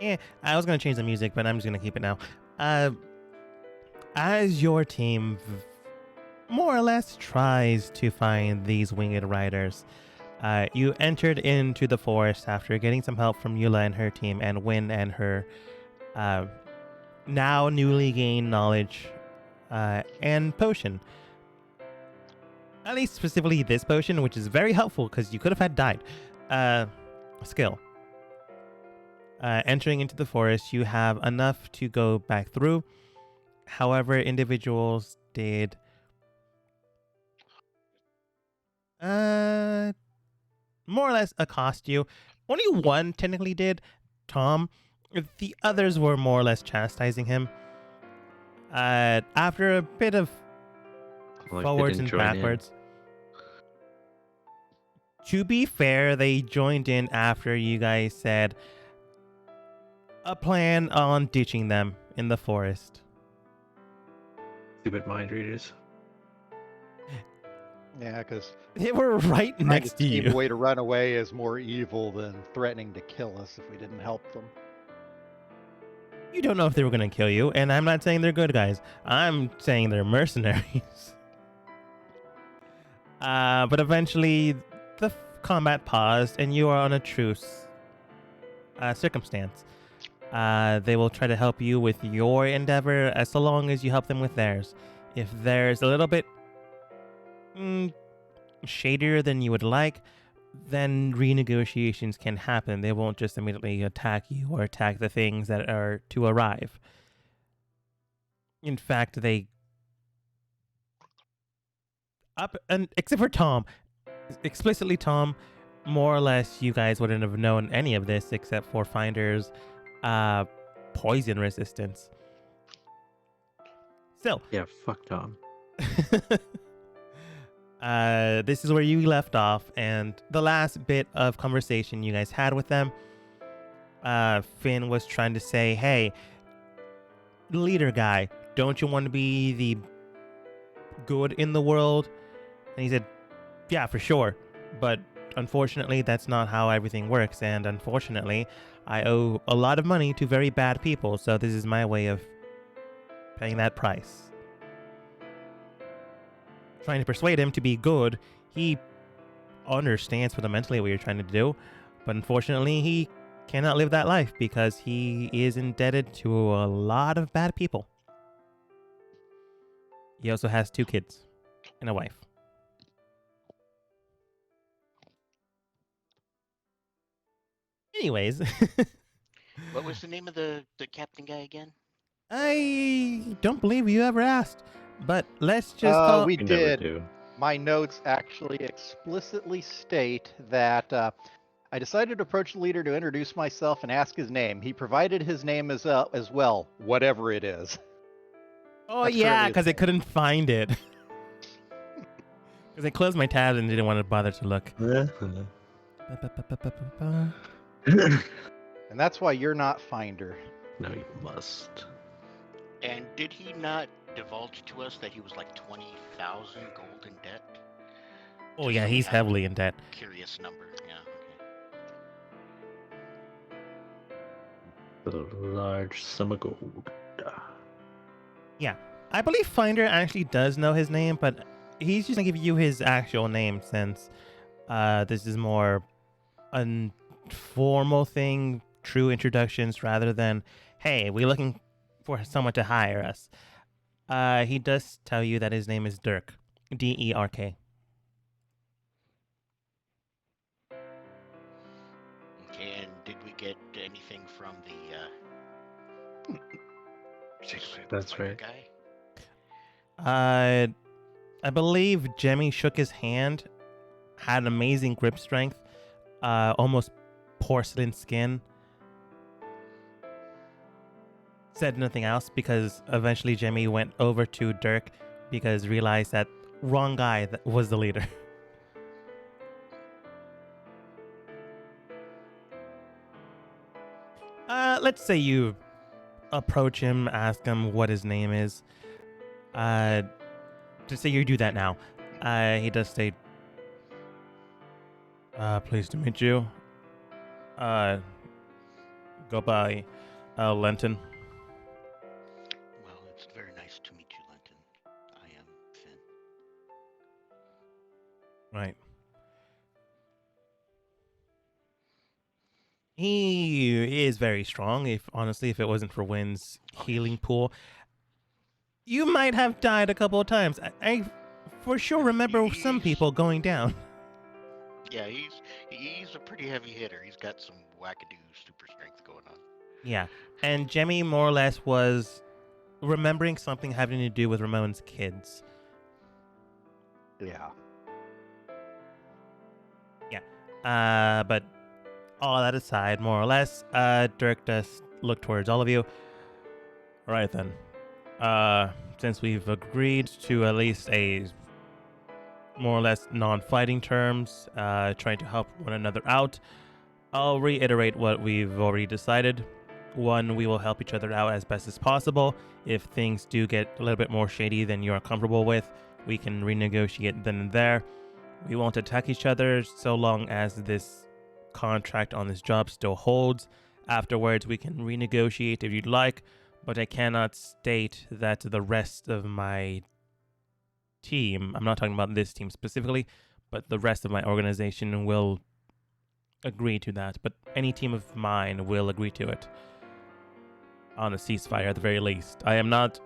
I was gonna change the music, but I'm just gonna keep it now. Uh, as your team more or less tries to find these winged riders, you entered into the forest after getting some help from Eula and her team, and Win and her uh, now newly gained knowledge and potion. At least specifically this potion, which is very helpful because you could have had died. Skill. Entering into the forest, you have enough to go back through. However, individuals did more or less accost you. Only one technically did, Tom. The others were more or less chastising him. After a bit of Like forwards and backwards. To be fair, they joined in after you guys said a plan on ditching them in the forest. Stupid mind readers. Yeah, because they were right next to you. A way to run away is more evil than threatening to kill us if we didn't help them. You don't know if they were going to kill you, and I'm not saying they're good guys. I'm saying they're mercenaries. But eventually, the combat paused, and you are on a truce circumstance. They will try to help you with your endeavor as so long as you help them with theirs. If there's a little bit shadier than you would like, then renegotiations can happen. They won't just immediately attack you or attack the things that are to arrive. In fact, except for Tom, explicitly Tom, more or less you guys wouldn't have known any of this except for Finder's poison resistance. Still. Yeah, fuck Tom. This is where you left off, and the last bit of conversation you guys had with them, Finn was trying to say, hey, leader guy, don't you want to be the good in the world? And he said, yeah, for sure. But unfortunately, that's not how everything works. And unfortunately, I owe a lot of money to very bad people. So this is my way of paying that price. Trying to persuade him to be good. He understands fundamentally what you're trying to do. But unfortunately, he cannot live that life because he is indebted to a lot of bad people. He also has 2 kids and a wife. Anyways. What was the name of the captain guy again? I don't believe you ever asked, but let's just we did. My notes actually explicitly state that I decided to approach the leader to introduce myself and ask his name. He provided his name as well, whatever it is. Oh, yeah, because I couldn't find it. Because I closed my tab and didn't want to bother to look. And that's why you're not Finder. No, you must. And did he not divulge to us that he was like 20,000 gold in debt? Oh, yeah, he's heavily in debt. Curious number, yeah, okay. A large sum of gold. Yeah, I believe Finder actually does know his name, but he's just going to give you his actual name since this is more a formal thing, true introductions, rather than, hey, we're looking for someone to hire us. He does tell you that his name is Dirk. D-E-R-K. Okay, and did we get anything from the That's right. Guy? I believe Jemmy shook his hand, had amazing grip strength, almost porcelain skin. Said nothing else because eventually Jemmy went over to Dirk because realized that wrong guy that was the leader. Let's say you approach him, ask him what his name is. Just say you do that now. He does say, pleased to meet you. go by Lenton. Well, it's very nice to meet you, Lenton. I am Finn. Right. He is very strong. If honestly, if it wasn't for Wynn's healing pool, you might have died a couple of times. I for sure remember some people going down. Yeah, he's a pretty heavy hitter. He's got some wackadoo super strength going on. Yeah, and Jemmy more or less was remembering something having to do with Ramon's kids. Yeah. But all that aside, more or less, Dirk does look towards all of you. All right then. Since we've agreed to at least a more or less non-fighting terms, trying to help one another out, I'll reiterate what we've already decided. One, we will help each other out as best as possible. If things do get a little bit more shady than you're comfortable with, we can renegotiate then and there. We won't attack each other so long as this contract on this job still holds. Afterwards, we can renegotiate if you'd like, but I cannot state that the rest of my team, I'm not talking about this team specifically, but the rest of my organization will agree to that. But any team of mine will agree to it. On a ceasefire at the very least. I am not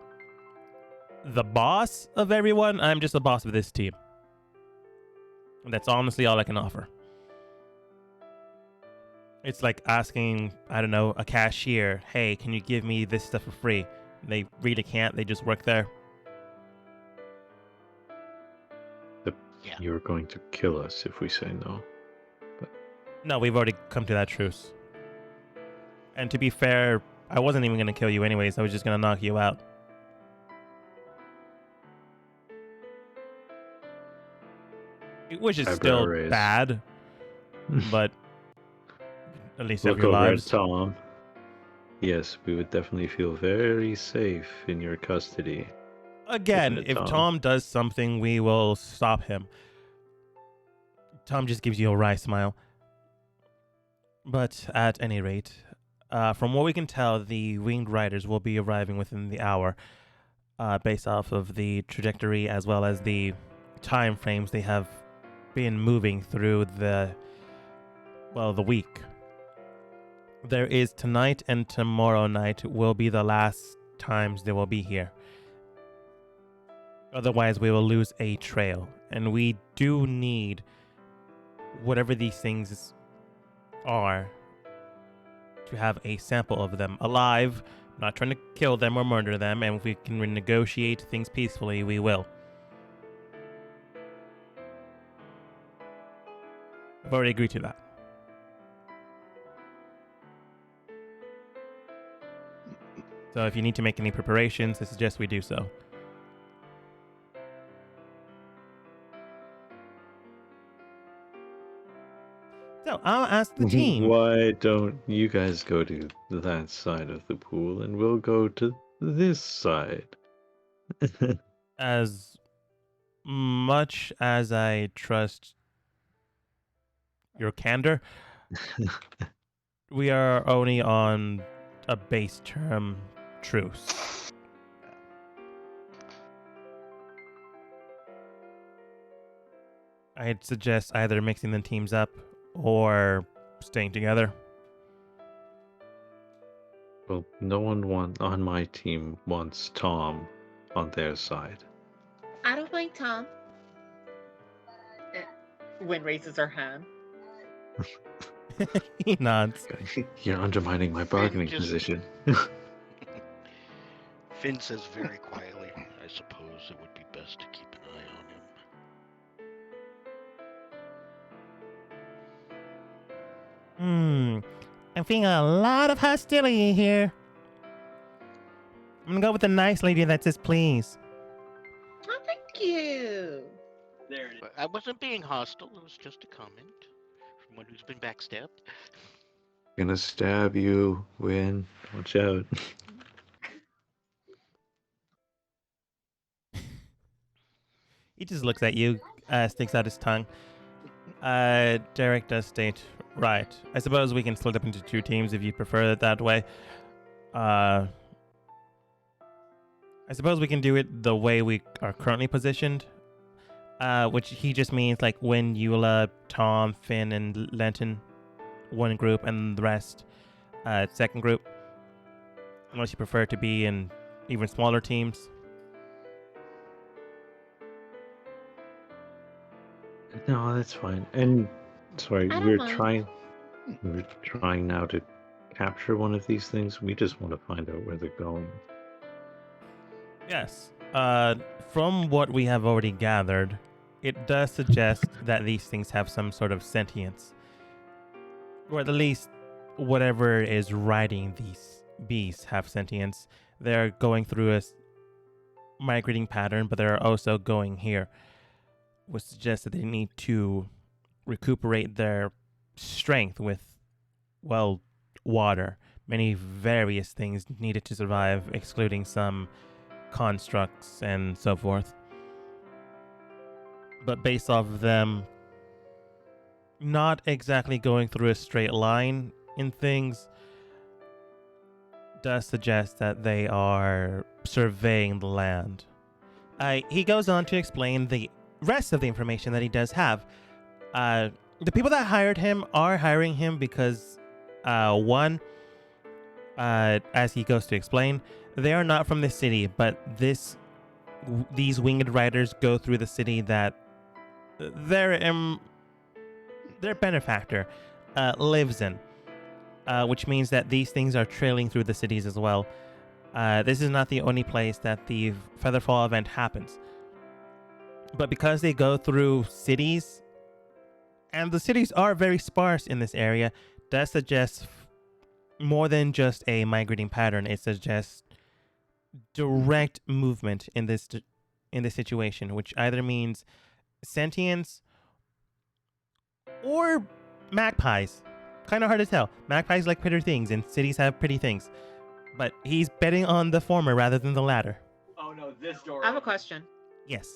the boss of everyone, I'm just the boss of this team. And that's honestly all I can offer. It's like asking, I don't know, a cashier, hey, can you give me this stuff for free? They really can't, they just work there. Yeah. You're going to kill us if we say no. No, we've already come to that truce. And to be fair, I wasn't even going to kill you anyways, I was just going to knock you out. Which is still Eyebrow raise. bad, but at least you have Look your over lives. at Tom. Yes, we would definitely feel very safe in your custody. Again, Isn't it, if Tom? Tom does something, we will stop him. Tom just gives you a wry smile. But at any rate, from what we can tell, the winged riders will be arriving within the hour, based off of the trajectory as well as the time frames they have been moving through the week. There is tonight and tomorrow night will be the last times they will be here. Otherwise, we will lose a trail. And we do need whatever these things are to have a sample of them alive. I'm not trying to kill them or murder them. And if we can renegotiate things peacefully, we will. I've already agreed to that. So if you need to make any preparations, I suggest we do so. So I'll ask the team. Why don't you guys go to that side of the pool and we'll go to this side? As much as I trust your candor, we are only on a base term truce. I'd suggest either mixing the teams up or staying together. Well, no one on my team wants Tom on their side. I don't mind Tom. Wynn raises her hand. He nods. You're undermining my bargaining just- position. Finn says very quietly, I suppose it would be best to keep an eye on him. I'm feeling a lot of hostility here. I'm gonna go with the nice lady that says please. Oh, thank you. There it is. But I wasn't being hostile, it was just a comment from one who's been backstabbed. Gonna stab you, Win. Watch out. He just looks at you, sticks out his tongue. Derek does state, Right. I suppose we can split up into two teams if you prefer it that way. I suppose we can do it the way we are currently positioned. Which he just means like when Eula, Tom, Finn, and Lenton, one group, and the rest, second group. Unless you prefer to be in even smaller teams. No, that's fine. And sorry, I don't mind. we're trying now to capture one of these things. We just want to find out where they're going. Yes. From what we have already gathered, it does suggest that these things have some sort of sentience. Or at least whatever is riding these beasts have sentience. They're going through a migrating pattern, but they're also going here, which suggests that they need to recuperate their strength with, well, water. Many various things needed to survive, excluding some constructs and so forth. But based off of them not exactly going through a straight line in things, does suggest that they are surveying the land. He goes on to explain the rest of the information that he does have. The people that hired him are hiring him because, one, as he goes to explain, they are not from the city, but these winged riders go through the city that their benefactor lives in, which means that these things are trailing through the cities as well. This is not the only place that the Featherfall event happens. But because they go through cities, and the cities are very sparse in this area, does suggest more than just a migrating pattern. It suggests direct movement in this situation, which either means sentience or magpies. Kind of hard to tell. Magpies like pretty things, and cities have pretty things. But he's betting on the former rather than the latter. Oh no, this door. I have a question. Yes.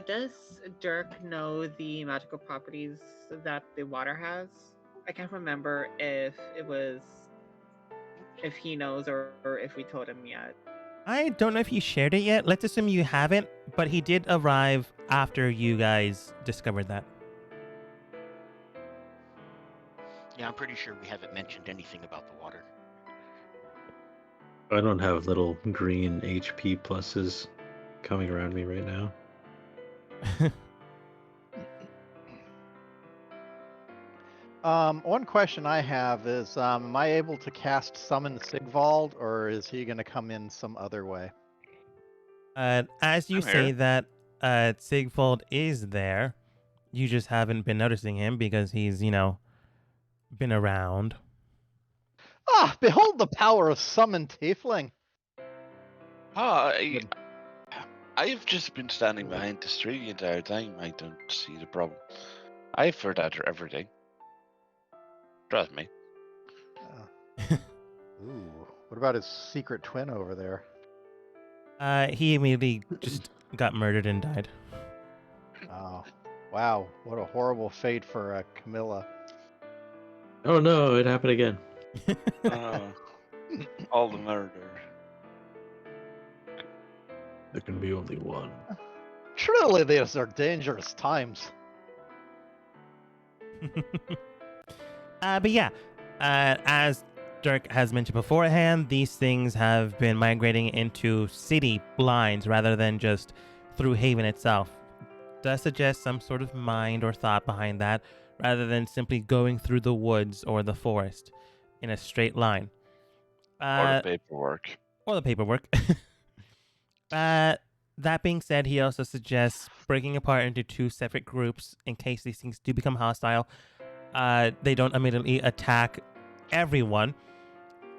Does Dirk know the magical properties that the water has? I can't remember if he knows or if we told him yet. I don't know if you shared it yet. Let's assume you haven't, but he did arrive after you guys discovered that. Yeah, I'm pretty sure we haven't mentioned anything about the water. I don't have little green HP pluses coming around me right now. One question I have is, am I able to cast Summon Sigvald, or is he going to come in some other way? As you I'm say here. that Sigfold is there, you just haven't been noticing him because he's, been around. Ah, behold the power of Summon Tiefling! I've just been standing behind this tree the entire time. I don't see the problem. I've heard that every day. Trust me. Ooh, what about his secret twin over there? He immediately just got murdered and died. Oh, wow, what a horrible fate for Camilla. Oh no, it happened again. All the murder. There can be only one. Truly, these are dangerous times. But yeah, as Dirk has mentioned beforehand, these things have been migrating into city lines rather than just through Haven itself. Does suggest some sort of mind or thought behind that, rather than simply going through the woods or the forest in a straight line. Or the paperwork. Or the paperwork. That being said, he also suggests breaking apart into two separate groups in case these things do become hostile. They don't immediately attack everyone.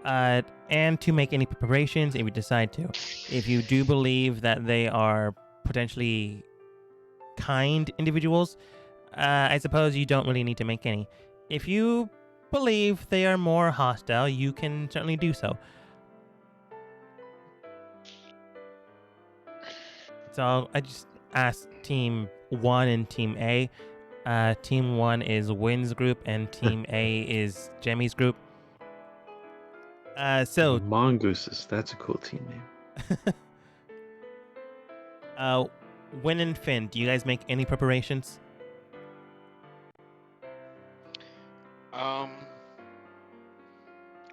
And to make any preparations if you decide to. If you do believe that they are potentially kind individuals, I suppose you don't really need to make any. If you believe they are more hostile, you can certainly do so. So I just asked Team 1 and Team A, Team 1 is Wynn's group, and Team A is Jemmy's group. So Mongooses. That's a cool team name. Wynn and Finn, do you guys make any preparations?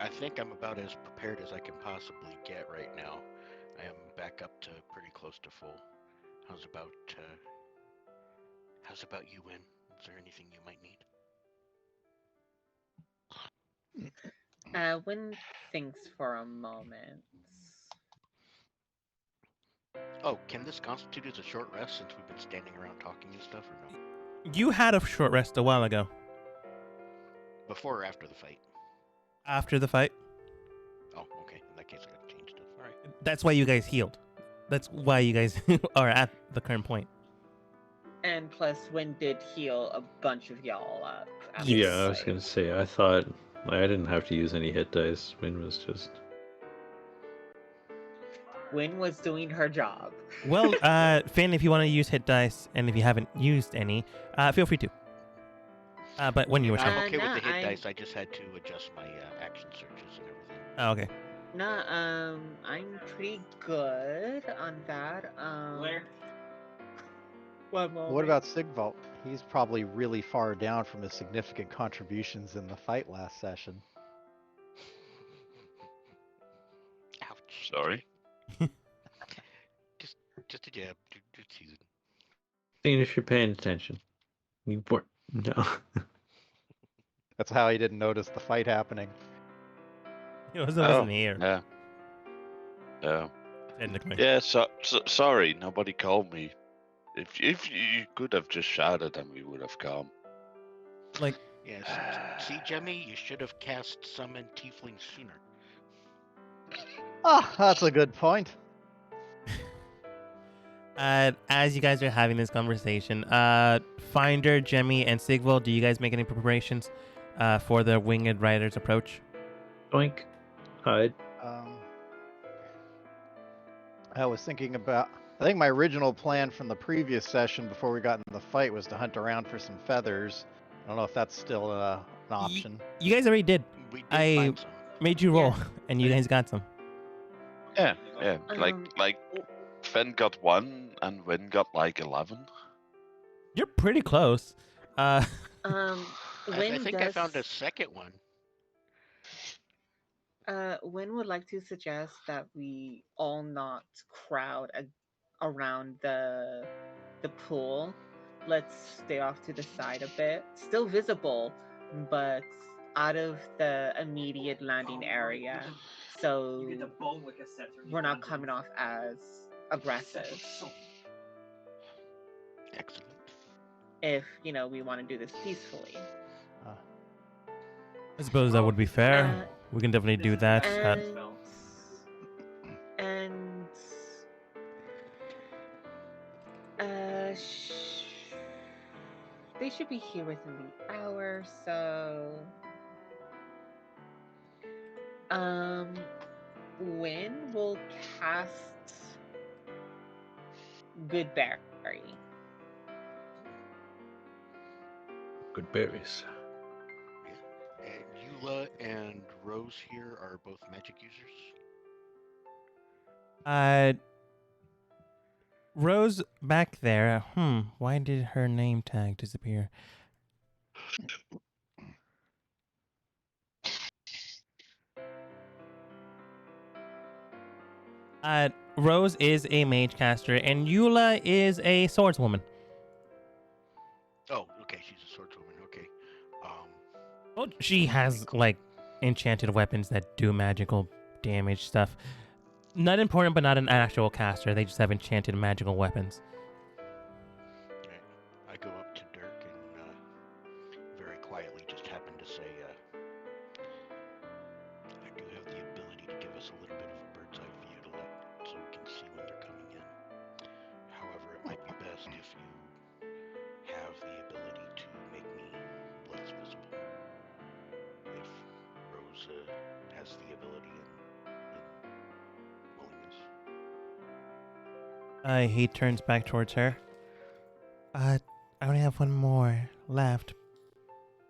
I think I'm about as prepared as I can possibly get right now. I am back up to pretty close to full. How's about you, Win? Is there anything you might need? Wynn thinks for a moment. Oh, can this constitute as a short rest since we've been standing around talking and stuff, or no? You had a short rest a while ago. Before or after the fight? After the fight. Oh, okay. In that case, I gotta change stuff. All right. That's why you guys healed. That's why you guys are at the current point. And plus, Wynn did heal a bunch of y'all up. after Yes. the Yeah, I was fight. gonna say. I thought I didn't have to use any hit dice. Win was just. Wynn was doing her job. Well, Finn, if you want to use hit dice, and if you haven't used any, feel free to. But when you were I'm saying, okay with the hit I'm- dice. I just had to adjust my action searches and everything. oh, okay. Nah, I'm pretty good on that. One moment. What about Sigvald? He's probably really far down from his significant contributions in the fight last session. Ouch. Sorry. Just a jab. Just teasing. Seeing if you're paying attention. You weren't. No. That's how he didn't notice the fight happening. He wasn't here, Yeah. Yeah. technically. Yeah. Sorry, nobody called me. If you could have just shouted, and we would have come. Like, Yes. See, Jemmy, you should have cast Summon Tiefling sooner. Ah, that's a good point. as you guys are having this conversation, Finder, Jemmy, and Sigvald, do you guys make any preparations for the winged rider's approach? Doink. Hide. I was thinking about. I think my original plan from the previous session before we got into the fight was to hunt around for some feathers. I don't know if that's still an option. You guys already did. We did I find some. made you roll, and you guys got some. Yeah. Yeah. Um, Like Finn got 1 and Win got like 11. You're pretty close. I Wynn think I found a second one. Wynn would like to suggest that we all not crowd around the pool. Let's stay off to the side a bit. Still visible, but out of the immediate landing area. So we're not coming off as aggressive. Excellent. If we want to do this peacefully. I suppose that would be fair. We can definitely do that. They should be here within the hour, so Wynn will cast Good Berry. Good berries. And Eula and Rose here are both magic users. Rose back there. Why did her name tag disappear? Rose is a mage caster, and Eula is a swordswoman. Oh, okay, she's a swordswoman. Okay. Well, she has like enchanted weapons that do magical damage stuff. Not important, but not an actual caster. They just have enchanted magical weapons. Right. I go up to Dirk and very quietly just happen to say, I do have the ability to give us a little bit of a bird's eye view to let so we can see when they're coming in. However, it might be best if you have the ability to make me less visible. If Rose has the ability and willingness. He turns back towards her. I only have one more left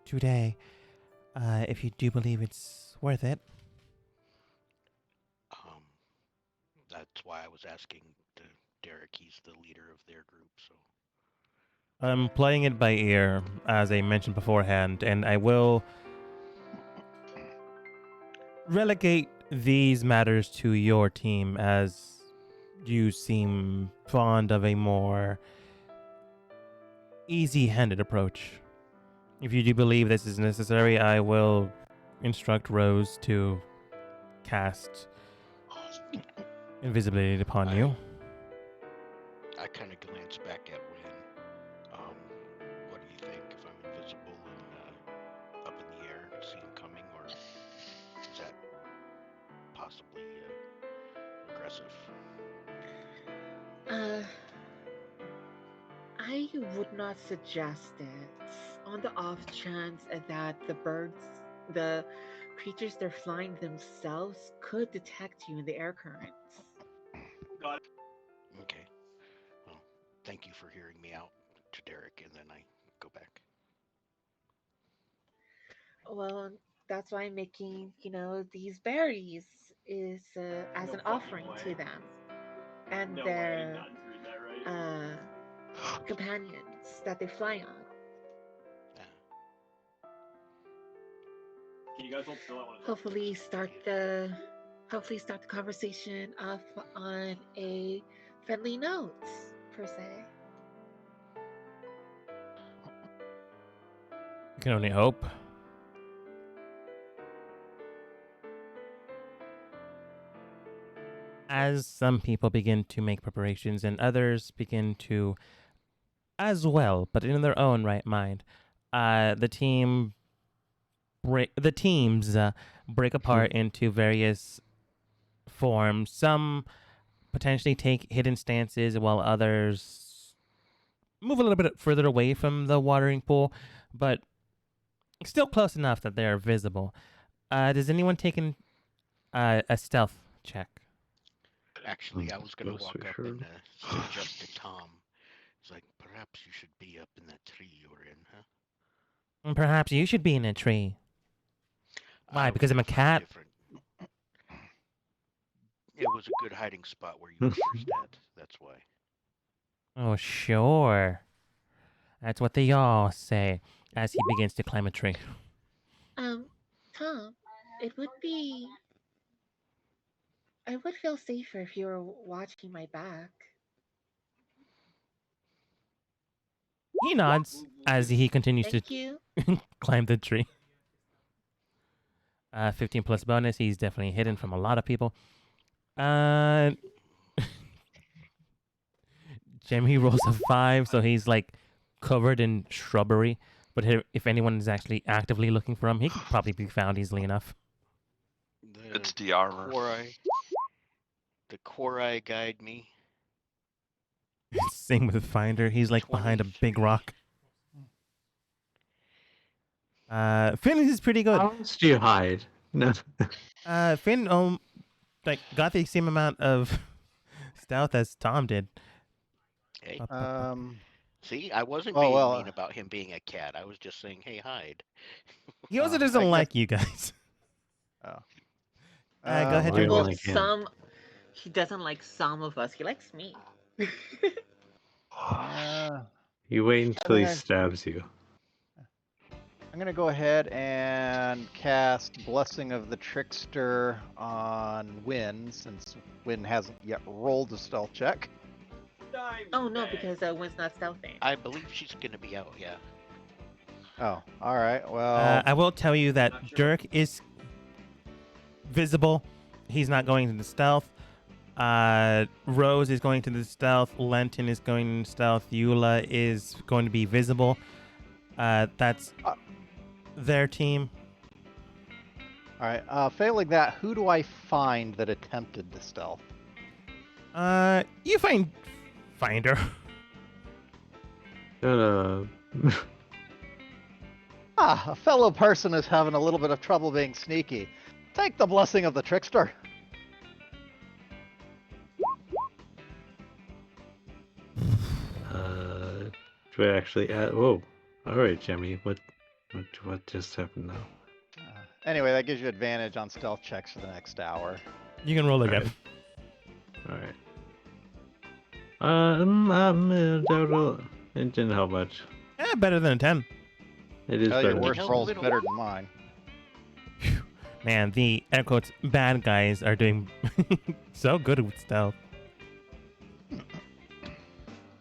today, if you do believe it's worth it. Um, that's why I was asking Derek. He's the leader of their group, so I'm playing it by ear, as I mentioned beforehand, and I will relegate these matters to your team, as you seem fond of a more easy-handed approach. If you do believe this is necessary, I will instruct Rose to cast invisibility upon you. I kind of glance back at Win. What do you think? If I'm invisible and up in the air, see him coming, or is that possibly aggressive? I would not suggest it on the off chance that the creatures they're flying themselves could detect you in the air currents. Okay. Well, thank you for hearing me out to Derek, and then I go back. Well, that's why I'm making, these berries is as an offering to them and their companions that they fly on. Hopefully start the conversation off on a friendly note, per se. I can only hope. As some people begin to make preparations and others begin to as well, but in their own right mind, the teams break apart into various forms. Some potentially take hidden stances, while others move a little bit further away from the watering pool, but still close enough that they are visible. Does anyone take a stealth check? Actually, I was going to Close walk for up sure. and suggest to Tom. It's like, perhaps you should be up in that tree you were in, huh? And perhaps you should be in a tree. Why? I Because was I'm a looking cat? different. It was a good hiding spot where you were first at. That's why. Oh, sure. That's what they all say as he begins to climb a tree. Tom, it would be. I would feel safer if you were watching my back. He nods as he continues to Thank you. climb the tree. 15 plus bonus. He's definitely hidden from a lot of people. Jimmy rolls a 5, so he's like covered in shrubbery. But if anyone is actually actively looking for him, he could probably be found easily enough. It's the armor. The Quori guide me. Same with Finder. He's like behind a big 23. rock. Finn is pretty good. How else do you hide? No. Finn got the same amount of stealth as Tom did. Hey, Um, see, I wasn't Oh, being well, mean about him being a cat. I was just saying, hey, hide. He also I doesn't guess- like you guys. Oh. Go ahead, I Jimmy. don't Well, like him. he doesn't like some of us. He likes me. You wait until he Okay. stabs you. I'm gonna go ahead and cast Blessing of the Trickster on Win, since Win hasn't yet rolled a stealth check. Oh no, because Win's not stealthing. I believe she's going to be out, yeah. Oh, all right. Well, I will tell you that Dirk is visible. He's not going to the stealth. Rose is going to the stealth. Lenton is going to stealth. Eula is going to be visible. That's their team. all right. Failing that, who do I find that attempted the stealth? You find Finder. A fellow person is having a little bit of trouble being sneaky. Take the Blessing of the Trickster. Do I actually add? Whoa. All right, Jemmy. What just happened now? Anyway, that gives you advantage on stealth checks for the next hour. You can roll again. All right. Total. It didn't help much. Yeah, better than a 10. It is Hell, better. your worst than- roll's better than mine. Man, the air quotes bad guys are doing so good with stealth.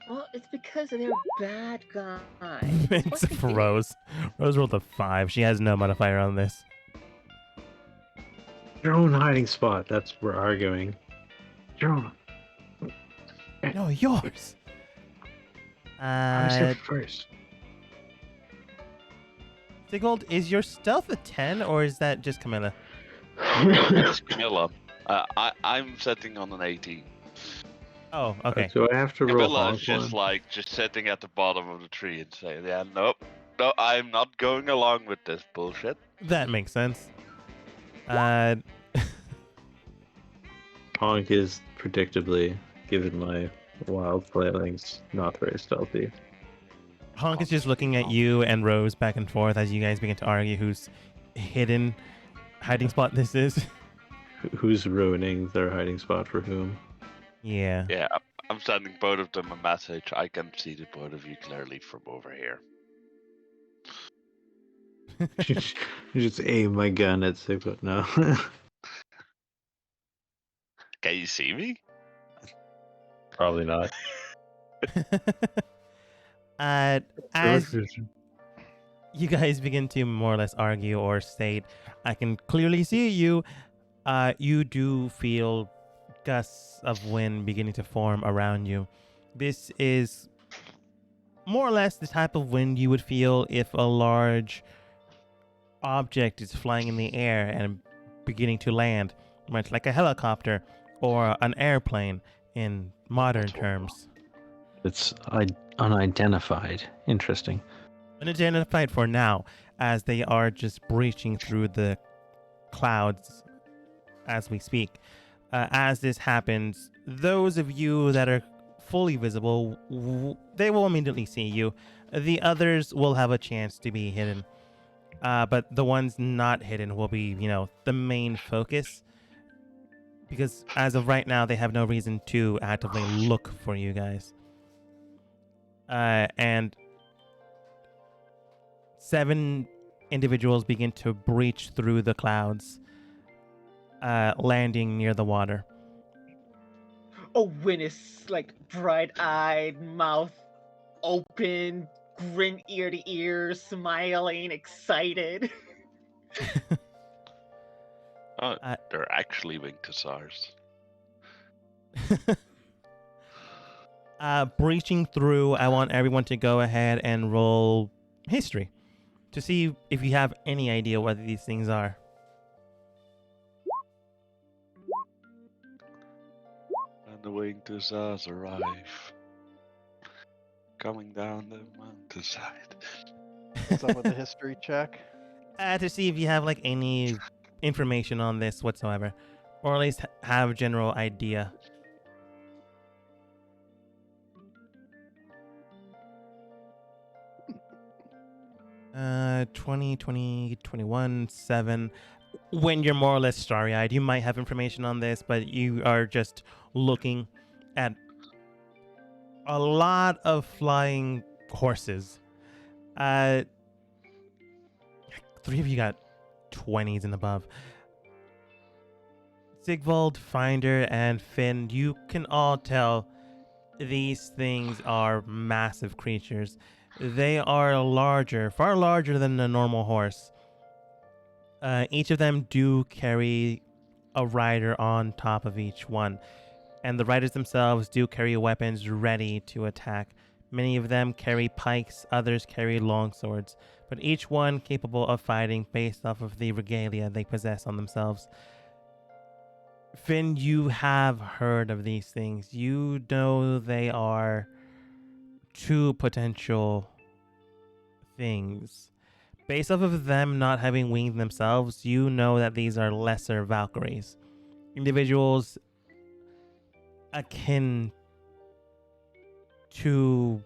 Well, it's because they're bad guys. It's for Rose. Rose rolled a 5. She has no modifier on this. Your own hiding spot. That's what we're arguing. Your own. No, yours. I was here first. Sigvold, is your stealth a 10 or is that just Camilla? It's Camilla. I'm setting on an 18. Oh, okay. So I have to roll Camilla is honk just one? like just sitting at the bottom of the tree and saying, "Yeah, nope, no, I'm not going along with this bullshit." That makes sense. Honk is predictably, given my wild flailings, not very stealthy. Honk is just looking at you and Rose back and forth as you guys begin to argue whose hiding hiding spot this is. Who's ruining their hiding spot for whom? Yeah. Yeah, I'm sending both of them a message. I can see the both of you clearly from over here. Just aim my gun at Sigfoot. No. Can you see me? Probably not. As you guys begin to more or less argue or state, I can clearly see you. You do feel gusts of wind beginning to form around you. This is more or less the type of wind you would feel if a large object is flying in the air and beginning to land, much like a helicopter or an airplane in modern terms. It's unidentified. Interesting. Unidentified for now, as they are just breaching through the clouds as we speak. As this happens, those of you that are fully visible, they will immediately see you. The others will have a chance to be hidden. But the ones not hidden will be, the main focus. Because as of right now, they have no reason to actively look for you guys. And 7 individuals begin to breach through the clouds, landing near the water. Oh, Win is like bright-eyed, mouth open, grin ear to ear, smiling, excited. Oh, they're actually winged hussars. Breaching through, I want everyone to go ahead and roll history to see if you have any idea what these things are. And the winged hussars arrive, coming down the mountainside. What's up with the history check? To see if you have like any information on this whatsoever, or at least have a general idea. 20, 21, 7. When you're more or less starry-eyed, you might have information on this, but you are just looking at a lot of flying horses. 3 of you got 20s and above. Sigvold, Finder, and Finn, you can all tell these things are massive creatures. They are larger, far larger than a normal horse. Each of them do carry a rider on top of each one, and the riders themselves do carry weapons ready to attack. Many of them carry pikes, others carry long swords, but each one capable of fighting based off of the regalia they possess on themselves. Finn, you have heard of these things. You know they are 2 potential things. Based off of them not having wings themselves, you know that these are lesser Valkyries. Individuals akin to...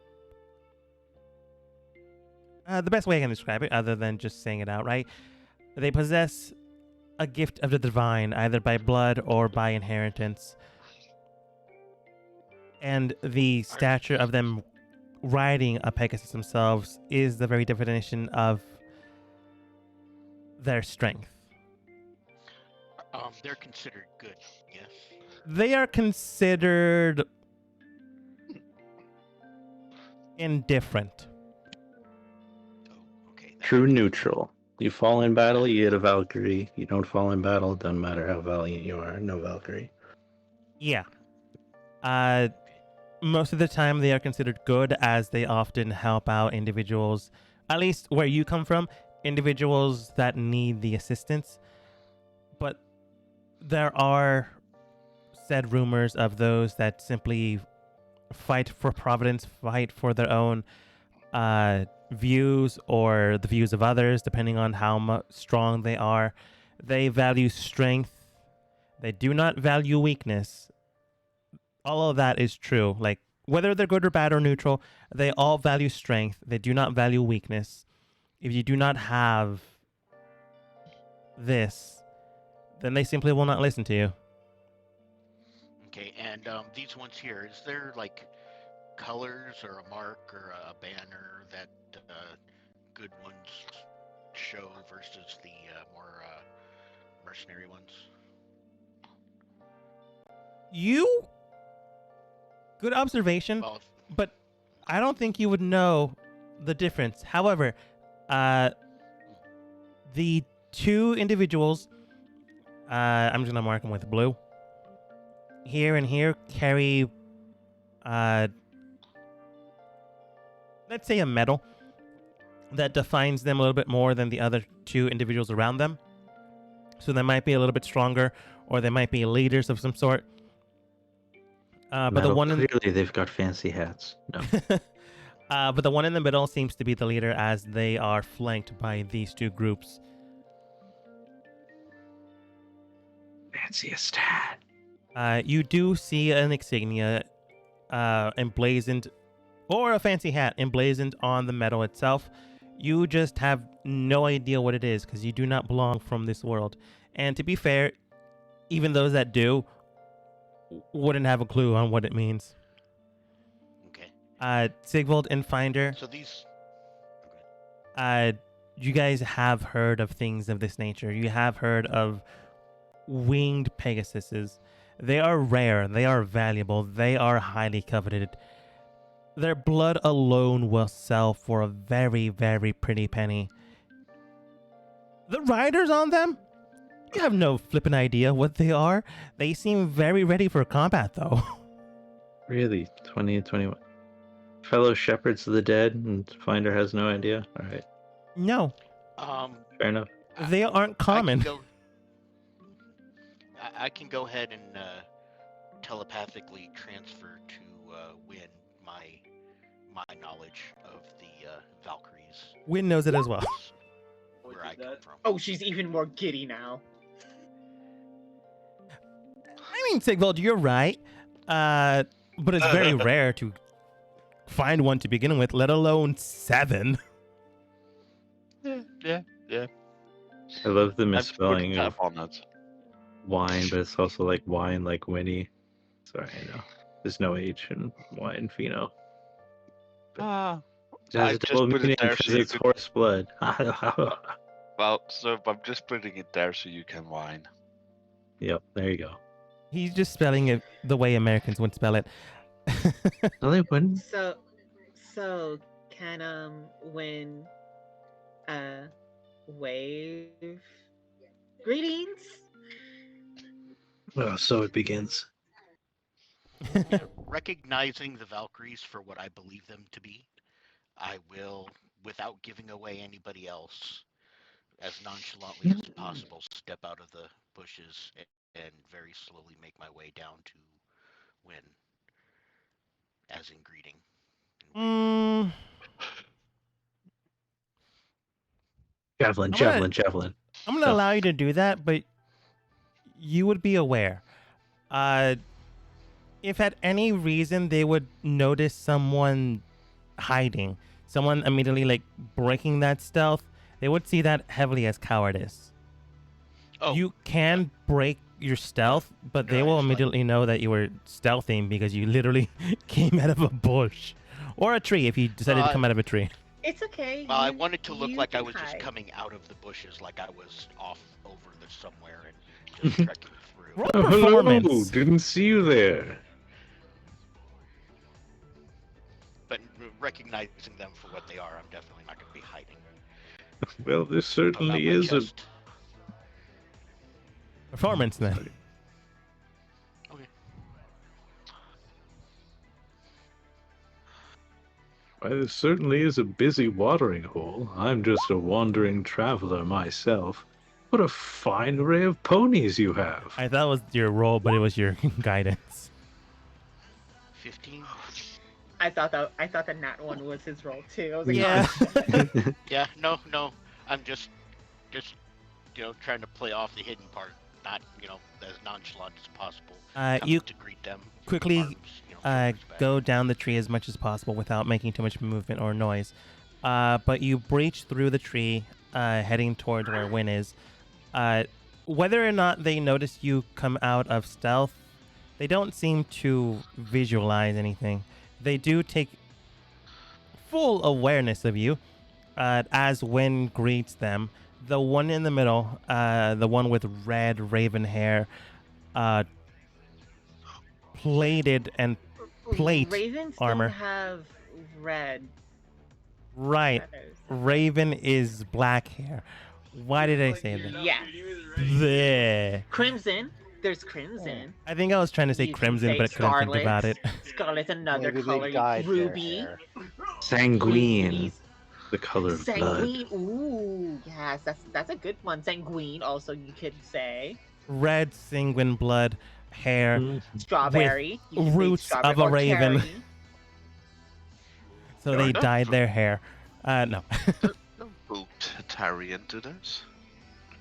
The best way I can describe it, other than just saying it outright, they possess a gift of the divine, either by blood or by inheritance. And the stature of them riding a Pegasus themselves is the very definition of their strength. They're considered good, yes. They are considered indifferent. Oh, okay. True neutral. You fall in battle, you get a Valkyrie. You don't fall in battle, doesn't matter how valiant you are, no Valkyrie. Yeah. Most of the time they are considered good, as they often help out individuals, at least where you come from, individuals that need the assistance. But there are said rumors of those that simply fight for Providence, fight for their own views or the views of others, depending on how strong they are. They value strength. They do not value weakness. All of that is true. Like, whether they're good or bad or neutral, they all value strength. They do not value weakness. If you do not have this, then they simply will not listen to you. Okay, and these ones here, is there like colors or a mark or a banner that good ones show versus the more mercenary ones? Good observation, Well, but I don't think you would know the difference. However, the two individuals, I'm just gonna mark them with blue. Here and here carry, let's say, a medal that defines them a little bit more than the other two individuals around them. So they might be a little bit stronger, or they might be leaders of some sort. But the Metal, one in clearly they've got fancy hats. No. but the one in the middle seems to be the leader, as they are flanked by these two groups. Fanciest hat. You do see an insignia emblazoned, or a fancy hat emblazoned on the metal itself. You just have no idea what it is, because you do not belong from this world. And to be fair, even those that do wouldn't have a clue on what it means. okay. Sigvald and Finder, So these. you guys have heard of things of this nature. You have heard of winged Pegasuses. They are rare, they are valuable, they are highly coveted. Their blood alone will sell for a very, very pretty penny. The riders on them? You have no flippin' idea what they are. They seem very ready for combat, though. Really? 20 and 21. Fellow shepherds of the dead, and Finder has no idea? Alright, No, fair enough. they aren't common. I can go ahead and telepathically transfer to Win my knowledge of the Valkyries. Win knows it as well. Where I come from. Oh, she's even more giddy now. I mean, Sigvald, you're right. But it's very rare to find one to begin with, let alone 7. Yeah. I love the I'm misspelling of on that. wine, but it's also like wine like Winnie. Sorry, I know. There's no H in wine, Pheno. Ah. It has I a just double put it meaning in there so you physics, could- horse blood. Well, so I'm just putting it there so you can whine. Yep, there you go. He's just spelling it the way Americans would spell it. No, they wouldn't. So can Win wave greetings? Oh, so it begins. Recognizing the Valkyries for what I believe them to be, I will, without giving away anybody else, as nonchalantly as possible, step out of the bushes and very slowly make my way down to Win, as in greeting. Mm, Javelin, I'm gonna- javelin, javelin. I'm going to No. allow you to do that, but you would be aware. If at any reason they would notice someone hiding, someone immediately like breaking that stealth, they would see that heavily as cowardice. Oh, You can break your stealth, but they will Guys, like- immediately know that you were stealthing because you literally came out of a bush or a tree if you decided to come out of a tree. It's okay. well, I you- wanted to look you like I can was just hide. coming out of the bushes, like I was off over the somewhere and just trekking through. Roll Oh, hello! performance. Didn't see you there. But recognizing them for what they are, I'm definitely not going to be hiding. Well, this Puff out certainly my is a. chest. Performance then. Sorry. Okay. Why, this certainly is a busy watering hole. I'm just a wandering traveler myself. What a fine array of ponies you have. I thought it was your roll, but it was your guidance. 15. I thought the nat one was his role too. I was like, Yeah. oh, shit. Yeah, no. I'm just trying to play off the hidden part, not as nonchalant as possible. Coming You to greet them. quickly arms, shoulders back. go down the tree as much as possible without making too much movement or noise. But you breach through the tree, heading towards where Win is. Whether or not they notice you come out of stealth, they don't seem to visualize anything. They do take full awareness of you as Win greets them. The one in the middle, the one with red raven hair, plated and plate Ravens armor. don't have red Right. feathers. Raven is black hair. Why did I say that? Yes. Bleh. Crimson. There's crimson. I think I was trying to say You can crimson, say but I couldn't think about it. Scarlet's another Maybe color. they dyed their Ruby. hair. Sanguine. Rubies. The color of blood. Sanguine. Ooh, yes, that's a good one. Sanguine. Also, you could say Red sanguine blood hair. strawberry. You could say roots strawberry of a or raven. cherry. So they dyed their hair. No. Don't boot Atari into this.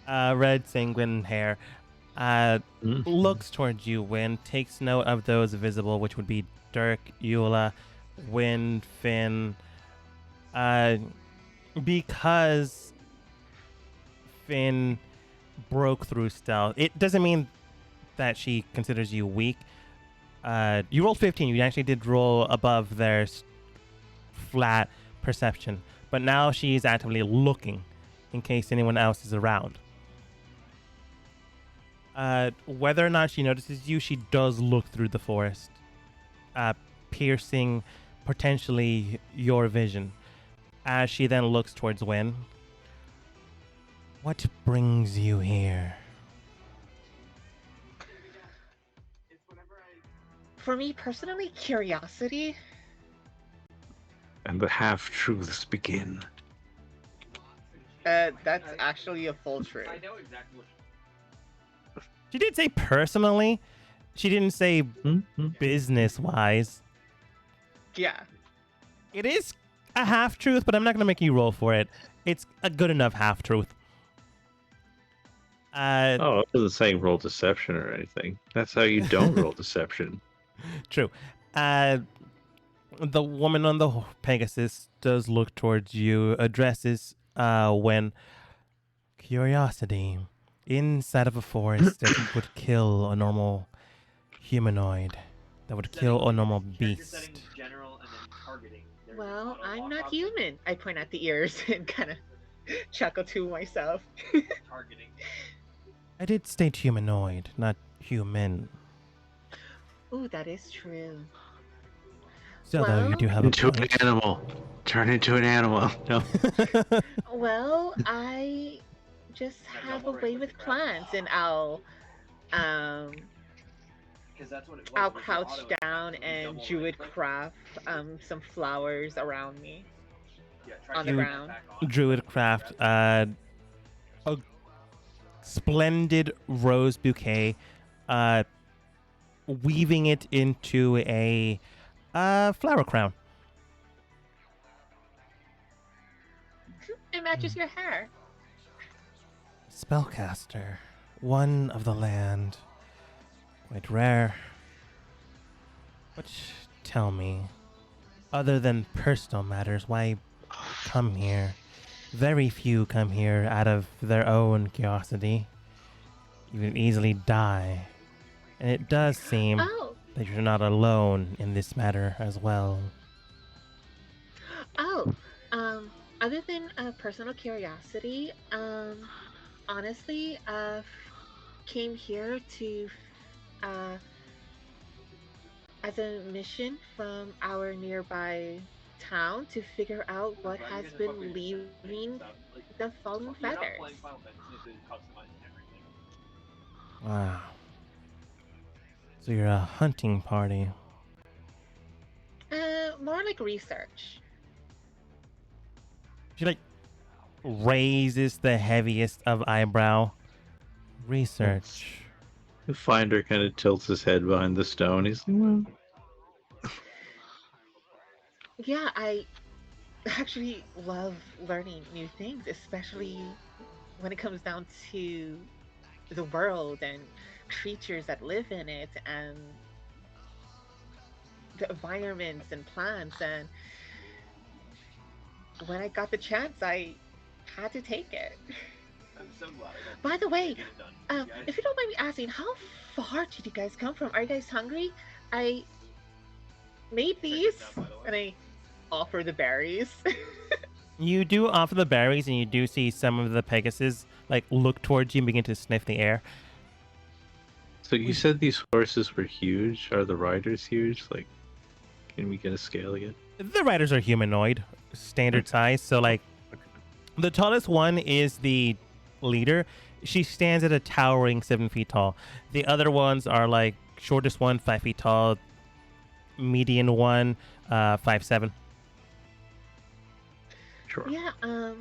Red sanguine hair. Looks towards you, Win. Takes note of those visible, which would be Dirk, Eula, Win, Finn. Because Finn broke through stealth, it doesn't mean that she considers you weak. You rolled 15. You actually did roll above their flat perception. But now she's actively looking in case anyone else is around. Whether or not she notices you, she does look through the forest, piercing potentially your vision. As she then looks towards Win. What brings you here? For me personally, curiosity. And the half-truths begin. That's actually a full truth. She did say personally. She didn't say Mhm. business-wise. Yeah. It is a half-truth, but I'm not going to make you roll for it. It's a good enough half-truth. Oh, I wasn't saying roll deception or anything. That's how you don't roll deception. True. The woman on the Pegasus does look towards you, addresses when curiosity inside of a forest that would kill a normal humanoid, that would kill a normal beast. Well, I'm not human. I point at the ears and kind of chuckle to myself. I did state humanoid, not human. Ooh, that is true. Still, though, you do have a Into an point. animal. Turn into an animal. No. Well, I just have a way with plants, and I'll crouch down and druid craft some flowers around me on the You- ground. Druid craft a splendid rose bouquet, weaving it into a flower crown. It matches your hair. Spellcaster, one of the land, quite rare. But tell me, other than personal matters, why come here. Very few come here out of their own curiosity. You can easily die. And it does seem Oh, that you're not alone in this matter as well. oh. Um, Other than personal curiosity, honestly, came here to uh as a mission from our nearby town to figure out what has been leaving the falling feathers. Wow. So you're a hunting party. More like research. She like raises the heaviest of eyebrow. Research. The finder kind of tilts his head behind the stone. He's like, well, Yeah, I actually love learning new things, especially when it comes down to the world and creatures that live in it and the environments and plants. And when I got the chance, I had to take it. By the way, if you don't mind me asking, how far did you guys come from? Are you guys hungry? I made these, and I offer the berries. You do offer the berries, and you do see some of the Pegasus like look towards you and begin to sniff the air. so you said these horses were huge. Are the riders huge? Like, can we get a scale again? The riders are humanoid, standard size. So like, the tallest one is the leader. She stands at a towering 7 feet tall. The other ones are like shortest one 5 feet tall, median one 5'7". Sure. Yeah,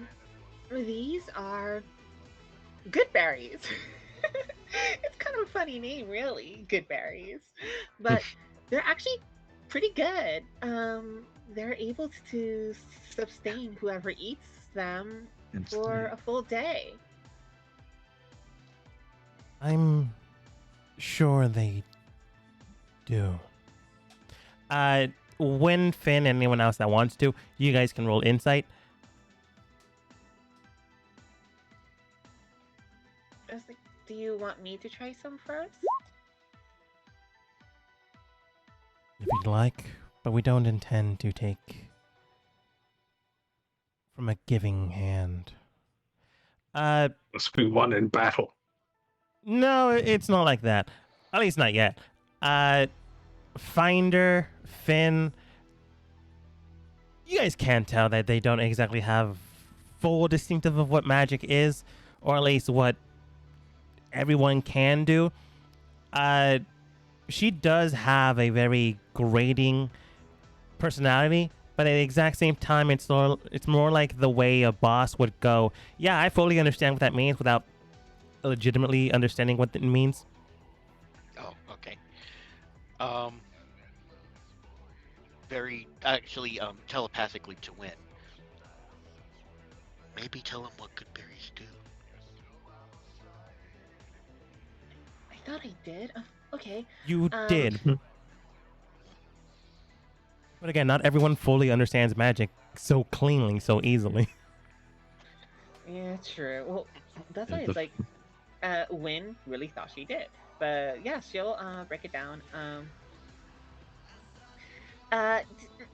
these are good berries. It's kind of a funny name, really, good berries. But they're actually pretty good. They're able to sustain whoever eats them for a full day. I'm sure they do. When Finn and anyone else that wants to, you guys can roll insight. I was like, do you want me to try some first? If you'd like, but we don't intend to take from a giving hand. Must be won in battle. No, it's not like that. At least not yet. Finder, Finn, you guys can tell that they don't exactly have full distinctive of what magic is, or at least what everyone can do. She does have a very grating personality, but at the exact same time, it's more like the way a boss would go. Yeah, I fully understand what that means without legitimately understanding what it means. Oh, okay. Very actually, telepathically to win. Maybe tell him what good berries do. I thought I did. Okay. You did. But again, not everyone fully understands magic so cleanly, so easily. Yeah, true. Well, that's why Yeah, it's like, Win really thought she did. But yeah, she'll break it down.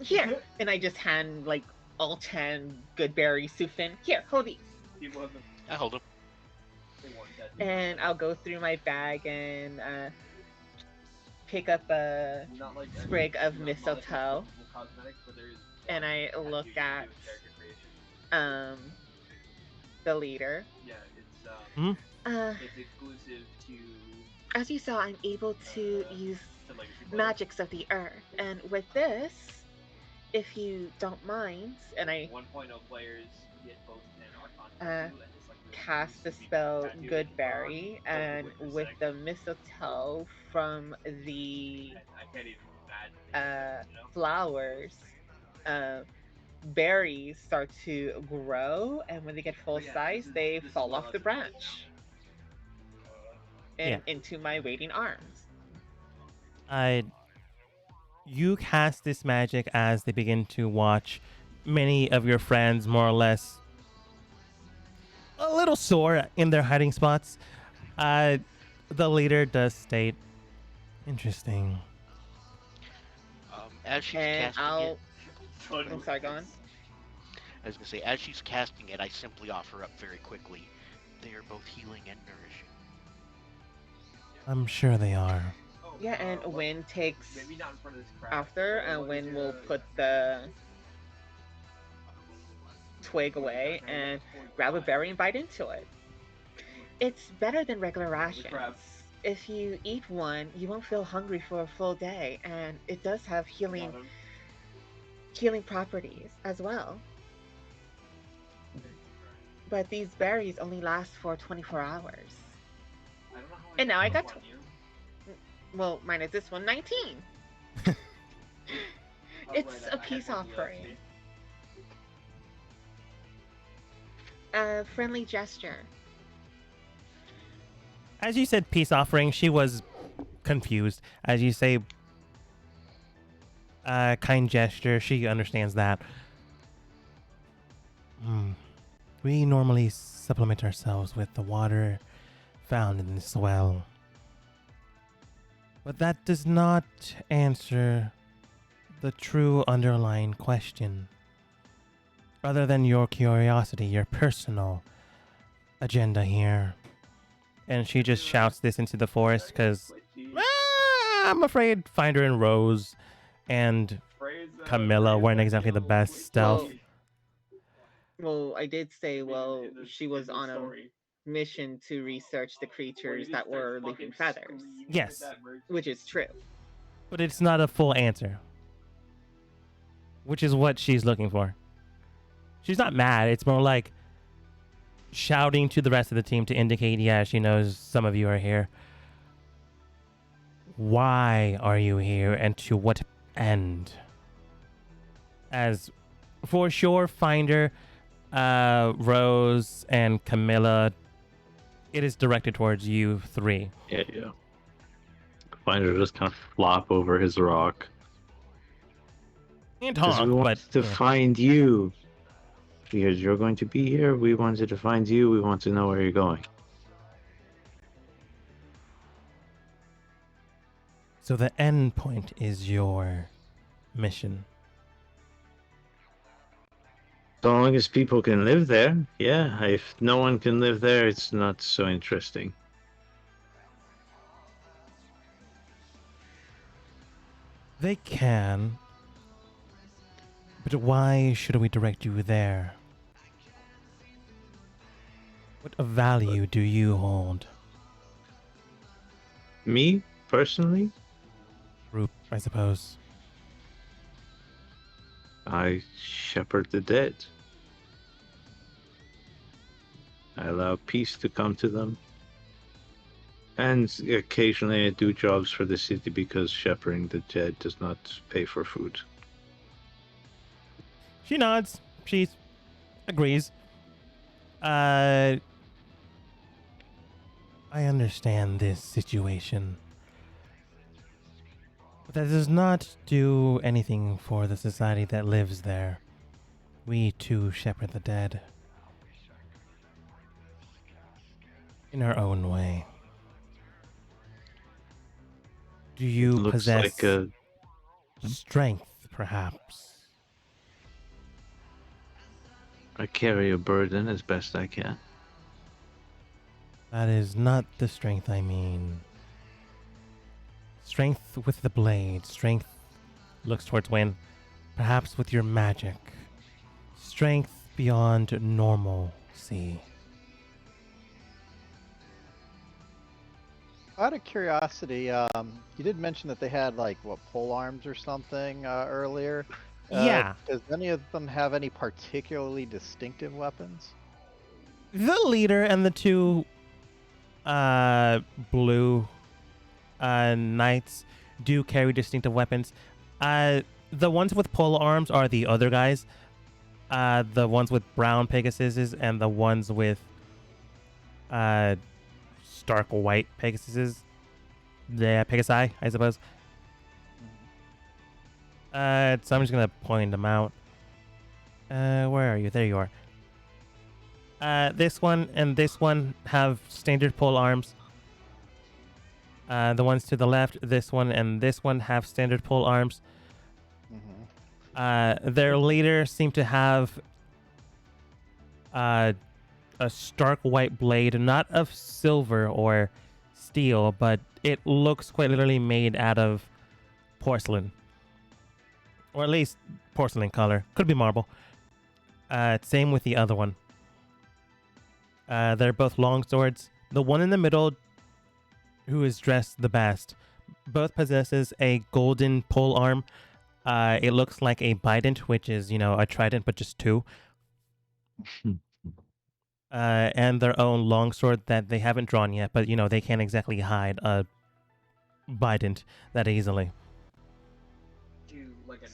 Here, and I just hand like all 10 good berries to Finn. Here, hold these. I hold him. And I'll go through my bag and pick up a sprig of mistletoe. And I look at the leader. Hmm? As you saw, I'm able to use magics of the earth, and with this, if you don't mind, and I cast the spell Goodberry, and with the mistletoe from the flowers, berries start to grow, and when they get full size, they fall off the branch and into my waiting arms. You cast this magic as they begin to watch many of your friends more or less a little sore in their hiding spots, the leader does state, interesting. As she's And casting it, I'm sorry, go on. I was gonna say, as she's casting it, I simply offer up very quickly. They are both healing and nourishing. I'm sure they are. Yeah, and Win takes after, and Win will put the twig away and grab a berry and bite into it. It's better than regular rations. If you eat one, you won't feel hungry for a full day, and it does have healing properties as well. But these berries only last for 24 hours. And now I got well, minus this one, 19. It's a peace offering. A friendly gesture. As you said peace offering, she was confused. As you say kind gesture, she understands that. We normally supplement ourselves with the water found in this well. But that does not answer the true underlying question. Other than your curiosity, your personal agenda here. And she just shouts this into the forest because I'm afraid Finder and Rose and Camilla weren't exactly the best stealth. Well, I did say, well, she was on a mission to research the creatures that were leaving feathers. Yes. Which is true. But it's not a full answer. Which is what she's looking for. She's not mad. It's more like shouting to the rest of the team to indicate, yeah, she knows some of you are here. Why are you here and to what end? As for sure, Finder, Rose, and Camilla, it is directed towards you three. Yeah. Finder just kind of flop over his rock. And Because we honk, want but to yeah. find you. Because you're going to be here. We wanted to find you. We want to know where you're going. So the end point is your mission. So long as people can live there, yeah. If no one can live there, it's not so interesting. They can. But why should we direct you there? What value do you hold? Me, personally, Group, I suppose. I shepherd the dead. I allow peace to come to them. And occasionally I do jobs for the city because shepherding the dead does not pay for food. She nods. She agrees. I understand this situation. But that does not do anything for the society that lives there. We too shepherd the dead. In our own way. Do you Looks possess like a strength, perhaps? I carry a burden as best I can. That is not the strength I mean. Strength with the blade. Strength looks towards Wynn. Perhaps with your magic. Strength beyond normalcy. Out of curiosity, you did mention that they had pole arms or something earlier. Yeah. Does any of them have any particularly distinctive weapons? The leader and the two blue knights do carry distinctive weapons. The ones with pole arms are the other guys. The ones with brown Pegasuses and the ones with stark white Pegasuses. Yeah, Pegasi, I suppose. So I'm just gonna point them out. Where are you? There you are. This one and this one have standard pole arms. The ones to the left, this one and this one have standard pole arms. Their leader seemed to have a stark white blade, not of silver or steel, but it looks quite literally made out of porcelain. Or at least porcelain color. Could be marble. Same with the other one. They're both long swords. The one in the middle, who is dressed the best, both possesses a golden pole arm. It looks like a bident, which is, a trident, but just two. And their own longsword that they haven't drawn yet, but, they can't exactly hide a bident that easily.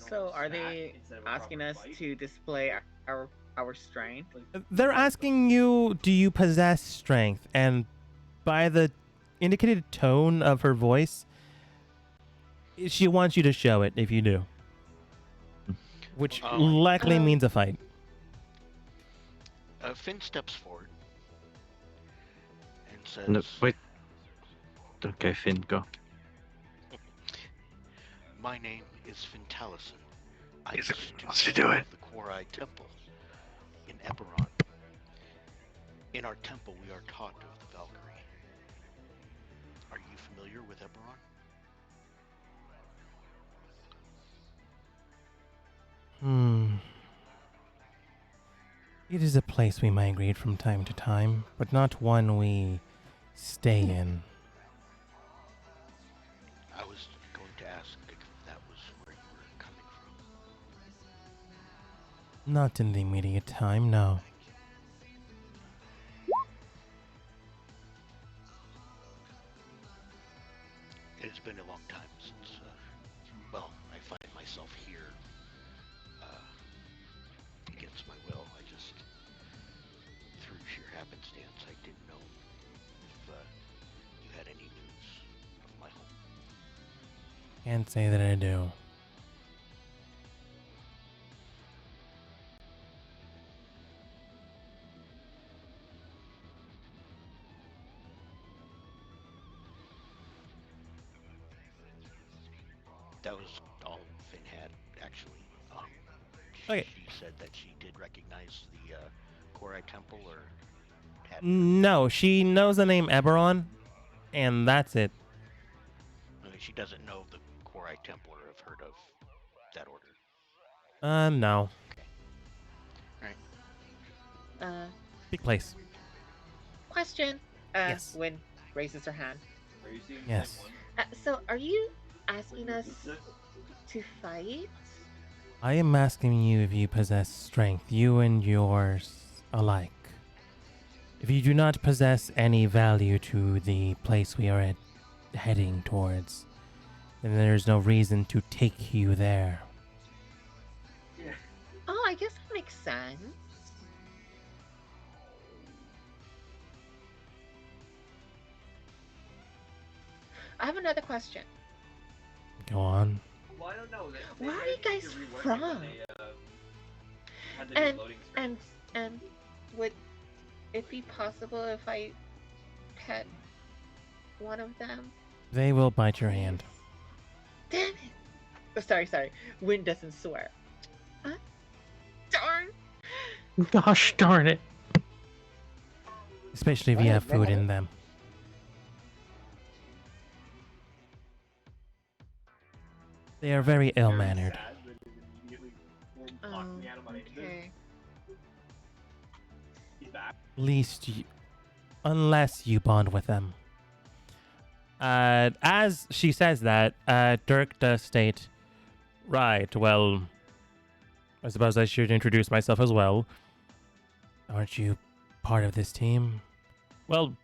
So are they asking us to display our strength? They're asking you, do you possess strength? And by the indicated tone of her voice, she wants you to show it if you do. Which likely means a fight. Finn steps forward and says, No, wait. Okay, Finn, go. "My name is Finn Taliesin. I Is it used supposed to to do serve it? the Quorai Temple in Eberron. In our temple, we are taught of the Valkyrie. Are you familiar with Eberron?" It is a place we migrate from time to time, but not one we stay in. I was going to ask if that was where you were coming from. Not in the immediate time, no. It has been a long time since, I find myself here against my will. I just, through sheer happenstance, I didn't know if you had any news of my home. Can't say that I do. That was all Finn had, actually. Okay. She said that she did recognize the Quorai Temple, or had. No, she knows the name Eberron, and that's it. I mean, she doesn't know the Quorai Temple or have heard of that order. No. Okay. All right. Big place. Question. Yes. Wynn raises her hand. Yes. So are you asking us to fight? I am asking you if you possess strength, you and yours alike. If you do not possess any value to the place we are heading towards, then there's no reason to take you there. Oh, I guess that makes sense. I have another question. Go on. Well, I don't know. Where are you guys from? And would it be possible if I pet one of them? They will bite your hand. Damn it! Oh, sorry. Wynn doesn't swear. Huh? Darn! Gosh darn it. Especially if you have food in them. They are very ill-mannered. Okay. Unless you bond with them. As she says that, Dirk does state, right, well, I suppose I should introduce myself as well. Aren't you part of this team? Well,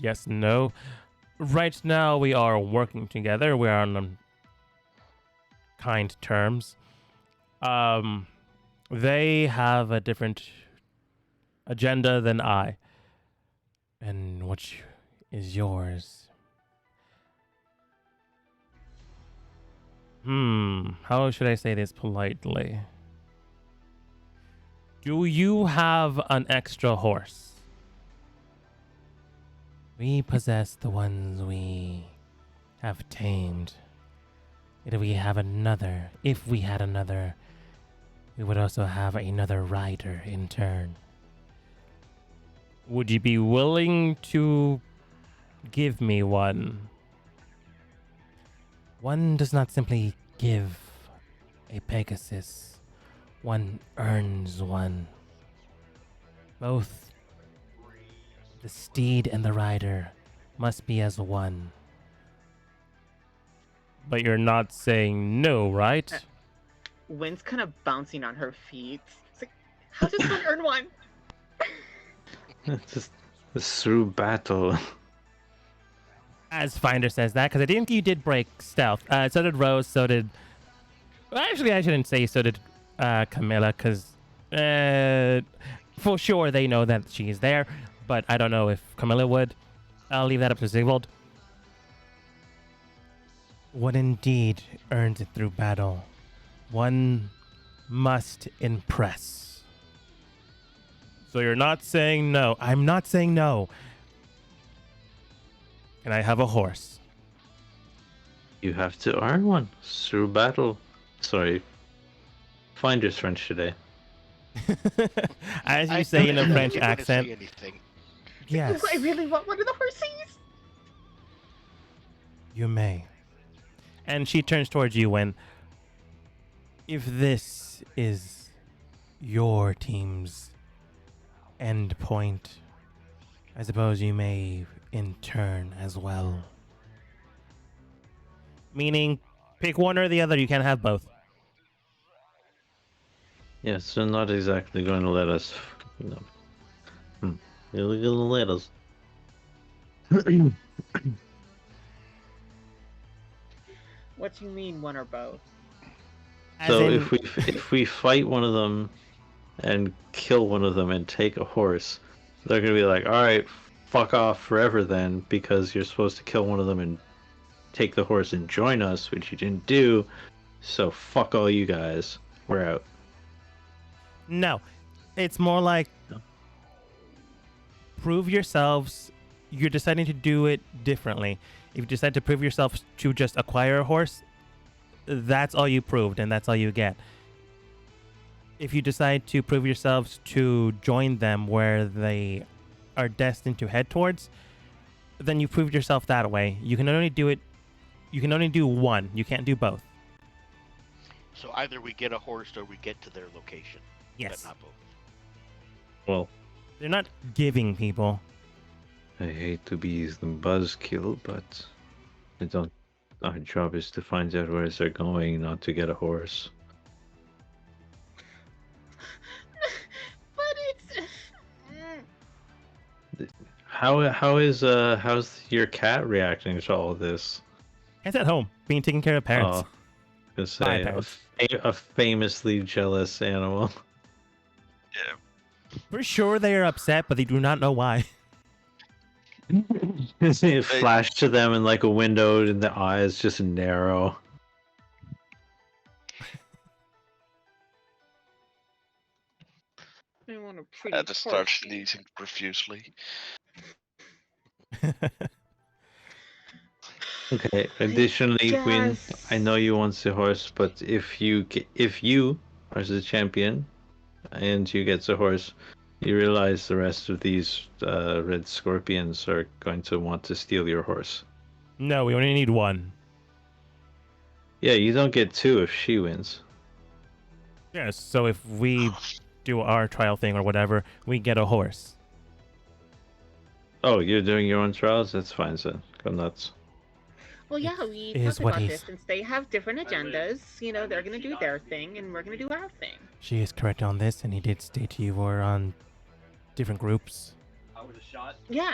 yes, no. Right now we are working together. We are on kind terms. They have a different agenda than I. And which is yours? How should I say this politely? Do you have an extra horse? We possess the ones we have tamed. If we had another, we would also have another rider in turn. Would you be willing to give me one? One does not simply give a Pegasus. One earns one. Both the steed and the rider must be as one. But you're not saying no, right? Wynn's kind of bouncing on her feet. It's like, how does one earn one? Just through battle. As Finder says that, because I think you did break stealth. So did Rose, so did... Well, actually, I shouldn't say so did Camilla, because for sure they know that she's there, but I don't know if Camilla would. I'll leave that up to Sigvald. What indeed earns it through battle? One must impress. So you're not saying no. I'm not saying no. Can I have a horse? You have to earn one through battle. Sorry. Finder's French today. As you say in a French didn't accent. Say anything. Yes, I really want one of the horses. you may. And she turns towards you when, if this is your team's end point, I suppose you may in turn as well. Meaning, pick one or the other. You can't have both. Yes, they're not exactly going to let us. No. They're going to let us. What do you mean, one or both? As So in- if we fight one of them and kill one of them and take a horse, they're gonna be like, all right, fuck off forever then, because you're supposed to kill one of them and take the horse and join us, which you didn't do. So fuck all you guys. We're out. No, it's more like No. prove yourselves. You're deciding to do it differently. If you decide to prove yourself to just acquire a horse, that's all you proved and that's all you get. If you decide to prove yourselves to join them where they are destined to head towards, then you proved yourself that way. You can only do it. You can only do one. You can't do both. So either we get a horse or we get to their location. Yes. But not both. Well, They're not giving people. I hate to be the buzzkill, but I don't. Our job is to find out where they're going, not to get a horse. But it's... How's your cat reacting to all of this? It's at home, being taken care of parents. Oh, gonna Bye, say parents. a famously jealous animal. Yeah. For sure they are upset, but they do not know why. It flashed to them in like a window, and the eyes just narrow. I want a pretty I just start horsey. sneezing profusely. Okay. Additionally, Quinn, Yes. I know you want the horse, but if you are the champion, and you get the horse, you realize the rest of these red scorpions are going to want to steal your horse. No, we only need one. Yeah, you don't get two if she wins. Yes, so if we do our trial thing or whatever, we get a horse. Oh, you're doing your own trials? That's fine, then. Go nuts. Well, yeah, we is talked what about he's- this. Since they have different agendas, you know, they're going to do their thing, and we're going to do our thing. She is correct on this, and he did state you were on different groups. Yeah,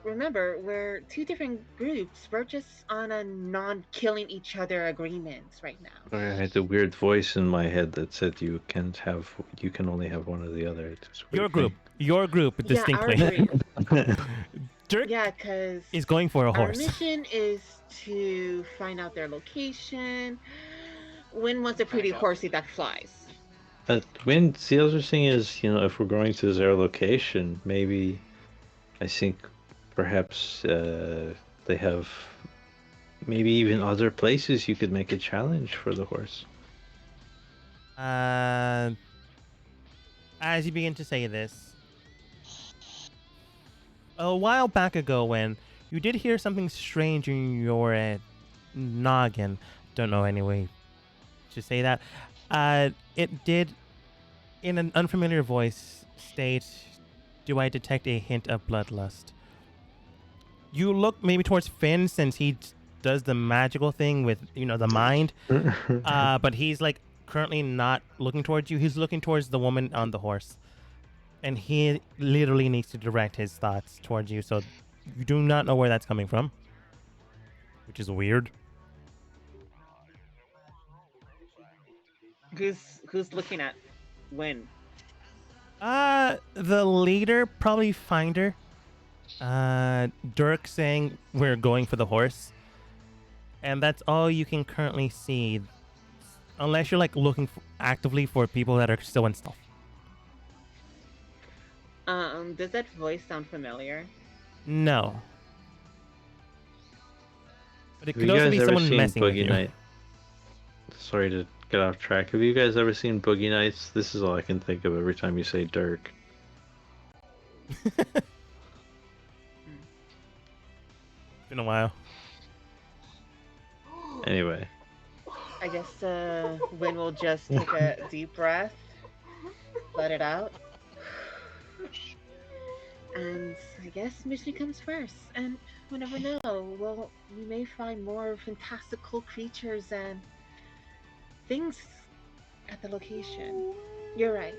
remember, we're two different groups. We're just on a non-killing each other agreements right now. I had a weird voice in my head that said you can only have one or the other. It's a weird Your group, distinctly. Yeah, our group. Dirk Yeah, because is going for a our horse. mission is to find out their location. Win wants a pretty horsey that flies. When the other thing is, if we're going to their location, maybe I think perhaps they have maybe even other places you could make a challenge for the horse. As you begin to say this, a while back ago when you did hear something strange in your noggin, don't know any way to say that, it did, in an unfamiliar voice, state, "Do I detect a hint of bloodlust?" You look maybe towards Finn since he does the magical thing with, the mind, but he's like currently not looking towards you. He's looking towards the woman on the horse. And he literally needs to direct his thoughts towards you, so you do not know where that's coming from, which is weird. Who's looking at Win? The leader, probably Finder. Dirk saying we're going for the horse. And that's all you can currently see, unless you're like looking actively for people that are still in stealth. Does that voice sound familiar? No. But it Have could you also guys be ever someone seen messing with Boogie you. Night? Sorry to get off track. Have you guys ever seen Boogie Nights? This is all I can think of every time you say Dirk. Been a while. Anyway. I guess Win will just take a deep breath, let it out. And I guess mission comes first. And we'll never know. Well, we may find more fantastical creatures and things at the location. You're right.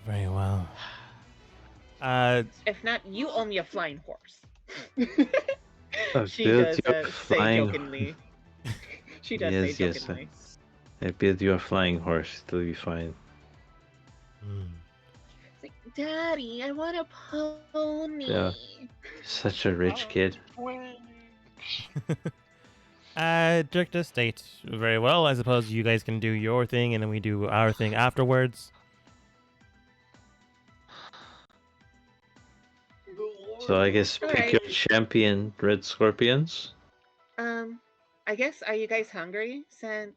Very well. If not, you owe me a flying horse. She build does your say flying- jokingly. She does Yes, say yes, jokingly. I build you a flying horse. It'll be fine. It's like, Daddy, I want a pony. Yeah. Such a rich kid. Dirk does state very well. I suppose you guys can do your thing and then we do our thing afterwards. So I guess pick your champion, Red Scorpions. I guess, are you guys hungry? Since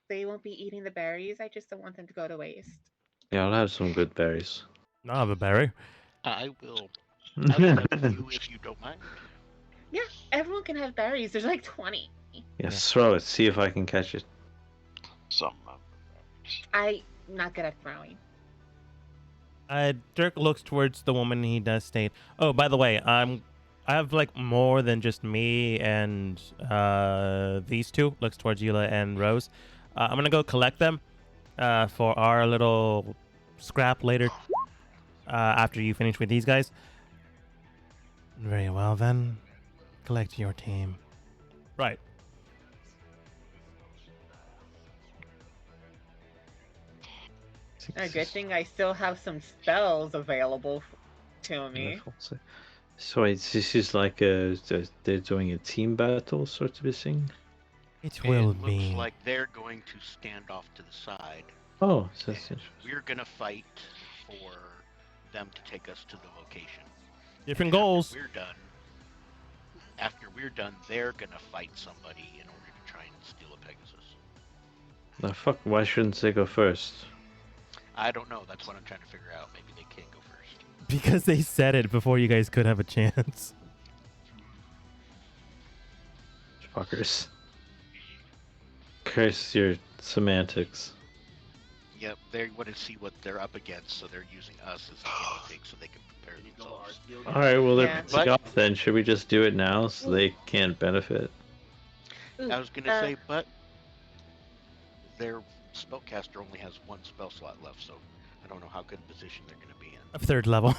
they won't be eating the berries, I just don't want them to go to waste. Yeah, I'll have some good berries. I'll have a berry. I will have a few if you don't mind. Yeah, everyone can have berries. There's like 20. Yes, throw it. See if I can catch it. Some. I'm not good at throwing. Dirk looks towards the woman and he does state, "Oh, by the way, I have like more than just me and these two." Looks towards Eula and Rose. I'm gonna go collect them for our little scrap later after you finish with these guys. Very well then. Collect your team. Right. A good thing I still have some spells available to me. So this is like they're doing a team battle sort of a thing? It will It be. looks like they're going to stand off to the side. Oh, so that's and interesting. we're gonna fight for them to take us to the location. Different And goals. After we're done, they're gonna fight somebody in order to try and steal a Pegasus. Now, fuck, why shouldn't they go first? I don't know. That's what I'm trying to figure out. Maybe they can go first. Because they said it before you guys could have a chance. Fuckers. Curse your semantics. Yep, they want to see what they're up against, so they're using us as a guinea pig so they can prepare themselves. Alright, well, they're Yeah. pissing off then. Should we just do it now so they can't benefit? Ooh, I was gonna say, but their spellcaster only has one spell slot left, so I don't know how good a position they're gonna be in. Of third level.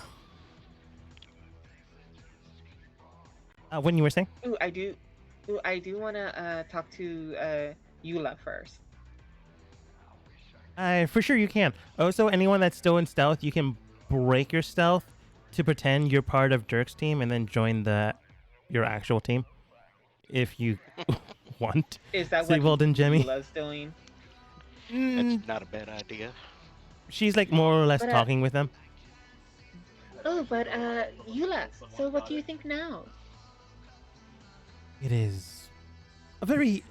When you were saying? I do want to talk to Eula first. For sure you can. Also, anyone that's still in stealth, you can break your stealth to pretend you're part of Dirk's team and then join your actual team. If you want. Is that Say what well done, Jemmy. Eula's doing? Mm, That's not a bad idea. she's like more or less But, talking with them. Oh, but Eula. So what do you think now? It is a very.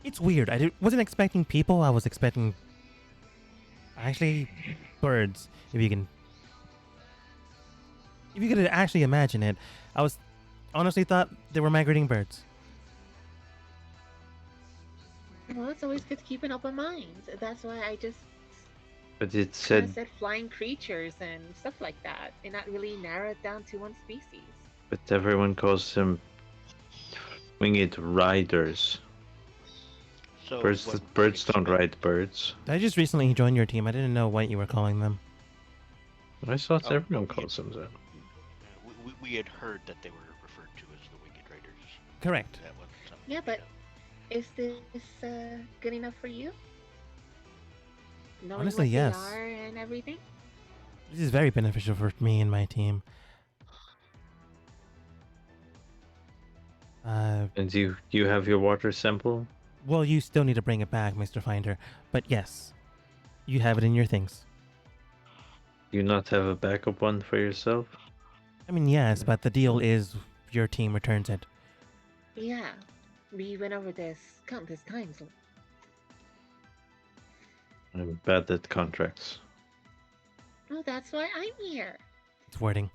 It's weird. Wasn't expecting people. I was expecting actually birds. If you could actually imagine it, I was honestly thought they were migrating birds. Well, it's always good to keep an open mind. That's why I just But it kind of said, said flying creatures and stuff like that, and not really narrow it down to one species. but everyone calls them winged riders. So Birds, what we can birds don't expect- ride birds. I just recently joined your team. I didn't know what you were calling them. I thought Oh, everyone we- calls them that. We had heard that they were referred to as the Winged Raiders. Correct. That wasn't something Yeah, we but know. is this good enough for you? Knowing Honestly, what yes. they are and everything? This is very beneficial for me and my team. And you have your water sample? Well, you still need to bring it back, Mr. Finder. But yes, you have it in your things. You not have a backup one for yourself? I mean, yes, but the deal is your team returns it. Yeah, we went over this countless times. I'm bad at contracts. Oh, that's why I'm here. It's wording.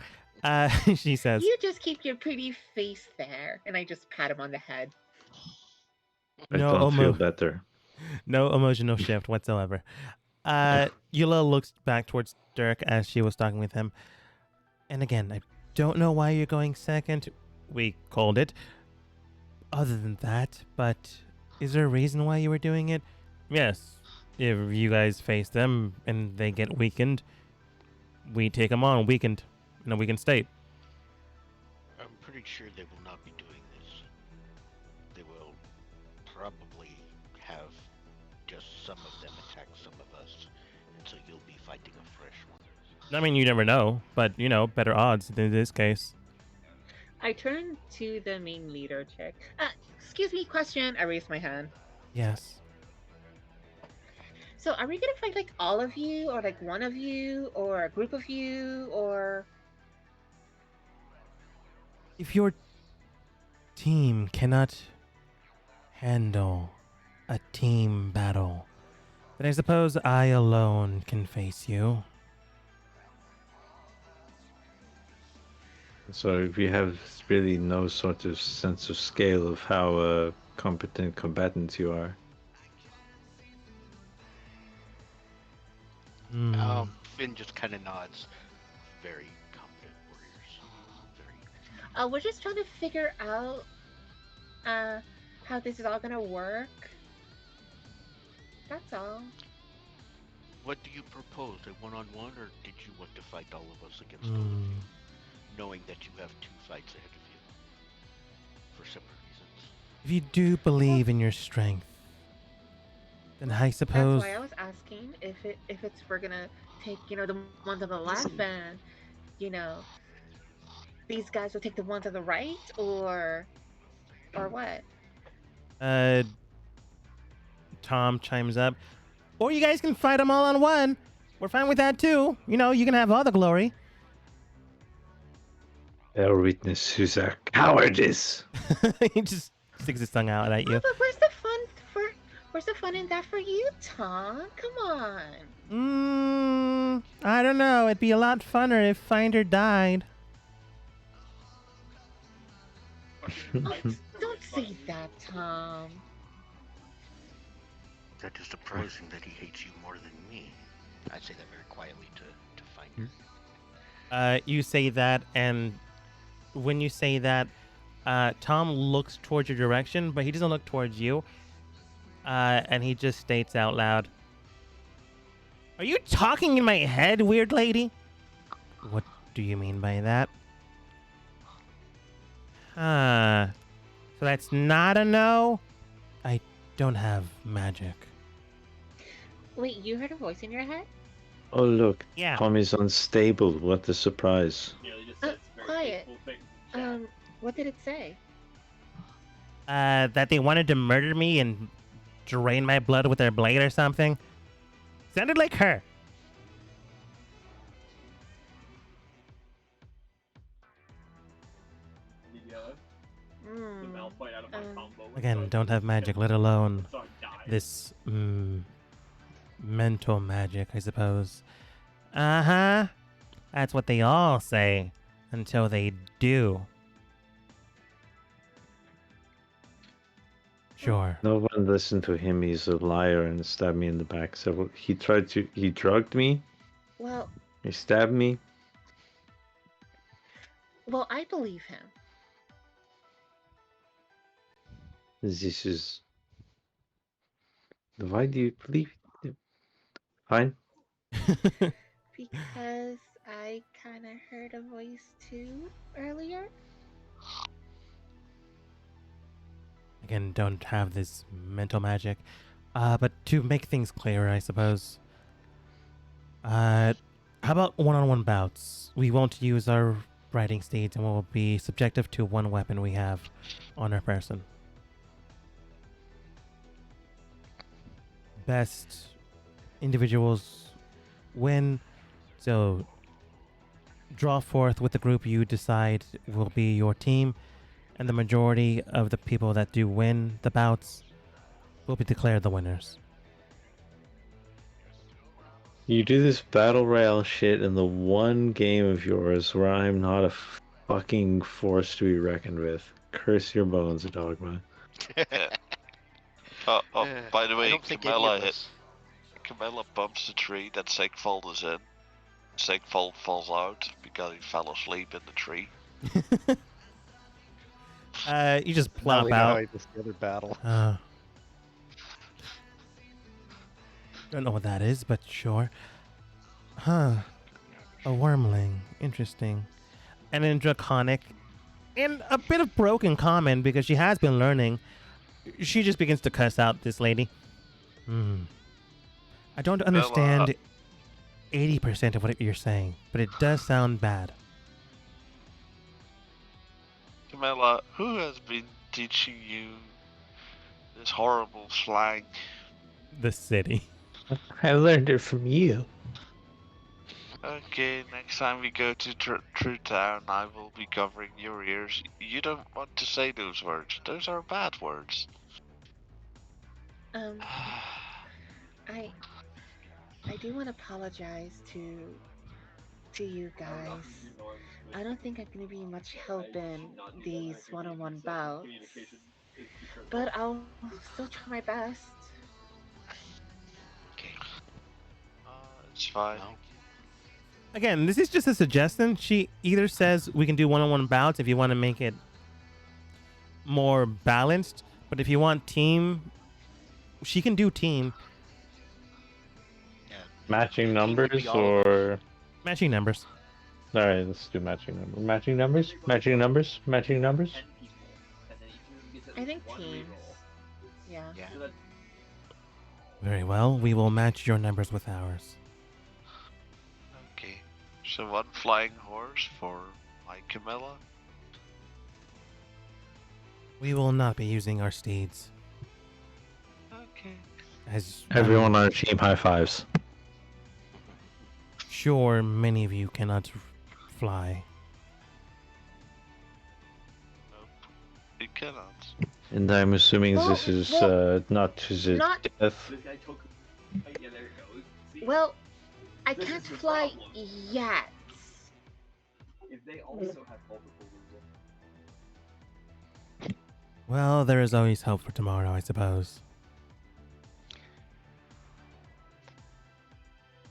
She says, You just keep your pretty face there, and I just pat him on the head. I No, don't feel Omo. better. No emotional shift whatsoever. Eula looks back towards Dirk as she was talking with him. And again, I don't know why you're going second. We called it. Other than that, but is there a reason why you were doing it? Yes. If you guys face them and they get weakened, we take them on weakened in a weakened state. I'm pretty sure they will not be doing this. They will probably have just some of them attack some of us, and so you'll be fighting a fresh one. I mean, you never know, but better odds in this case. I turn to the main leader chick. Excuse me, question. I raise my hand. Yes. So, are we gonna fight like all of you, or like one of you, or a group of you, or? If your team cannot handle a team battle, then I suppose I alone can face you. So if you have really no sort of sense of scale of how competent combatant you are. Finn just kind of nods. Very competent warriors. Very. We're just trying to figure out how this is all gonna work. That's all. What do you propose? A one-on-one, or did you want to fight all of us against all Hmm. of you, knowing that you have 2 fights ahead of you for separate reasons? If you do believe in your strength, then I suppose. That's why I was asking if we're gonna take the ones on the left and these guys will take the ones on the right, or what? Tom chimes up. Or you guys can fight them all on one. We're fine with that too. You can have all the glory. Bear witness who's a cowardice. He just sticks his tongue out at you. Oh, but where's the fun in that for you, Tom? Come on. I don't know. It'd be a lot funner if Finder died. Oh, don't say that, Tom. That is surprising that he hates you more than me. I say that very quietly to Finder. You say that, and when you say that, Tom looks towards your direction, but he doesn't look towards you. And he just states out loud, "Are you talking in my head, weird lady?" What do you mean by that? So that's not a no? I don't have magic. Wait, you heard a voice in your head? Oh look, Yeah. Tommy's unstable. What a surprise. Quiet. What did it say? that they wanted to murder me and drain my blood with their blade or something. Sounded like her. Hmm. Again, don't have magic, let alone this mental magic, I suppose. Uh-huh. That's what they all say until they do. Sure. No one listened to him. He's a liar and stabbed me in the back. So he drugged me. Well, He stabbed me. I believe him. This is. Why do you believe it? Fine. Because I kind of heard a voice too earlier. Again, don't have this mental magic. But to make things clearer, I suppose. How about one-on-one bouts? We won't use our riding steeds and we'll be subjective to one weapon we have on our person. Best individuals win. So draw forth with the group you decide will be your team, and the majority of the people that do win the bouts will be declared the winners. You do this battle royale shit in the one game of yours where I'm not a fucking force to be reckoned with. Curse your bones, Dogma. By the I way, don't think any of us. Camilla bumps the tree that Sigfold is in. Sigfold falls out because he fell asleep in the tree. You just Now plop we know how out. he missed the other battle. Don't know what that is, but sure. Huh. A wormling. Interesting. And in Draconic, in a bit of broken common because she has been learning, she just begins to cuss out this lady. I don't understand 80% of what you're saying, but it does sound bad. Camilla, who has been teaching you this horrible slang? The city. I learned it from you. Okay, next time we go to True Town, I will be covering your ears. You don't want to say those words. Those are bad words. I do want to apologize to you guys. I don't think I'm going to be much help in these one-on-one bouts, but I'll still try my best. Okay. It's fine. No. Again, this is just a suggestion. She either says we can do one-on-one bouts if you want to make it more balanced, but if you want team, she can do team. Yeah. Matching numbers all of or. Matching numbers. Alright, let's do matching numbers. Matching numbers? Matching numbers? Matching numbers? I think teams. Yeah. Yeah. Very well. We will match your numbers with ours. Okay. So one flying horse for my Camilla. We will not be using our steeds. Okay. As Everyone I'm on our team high fives. sure many of you cannot fly. Nope. You cannot. And I'm assuming Well, this is not to his not- death. Well, I can't fly yet. Well, there is always hope for tomorrow, I suppose.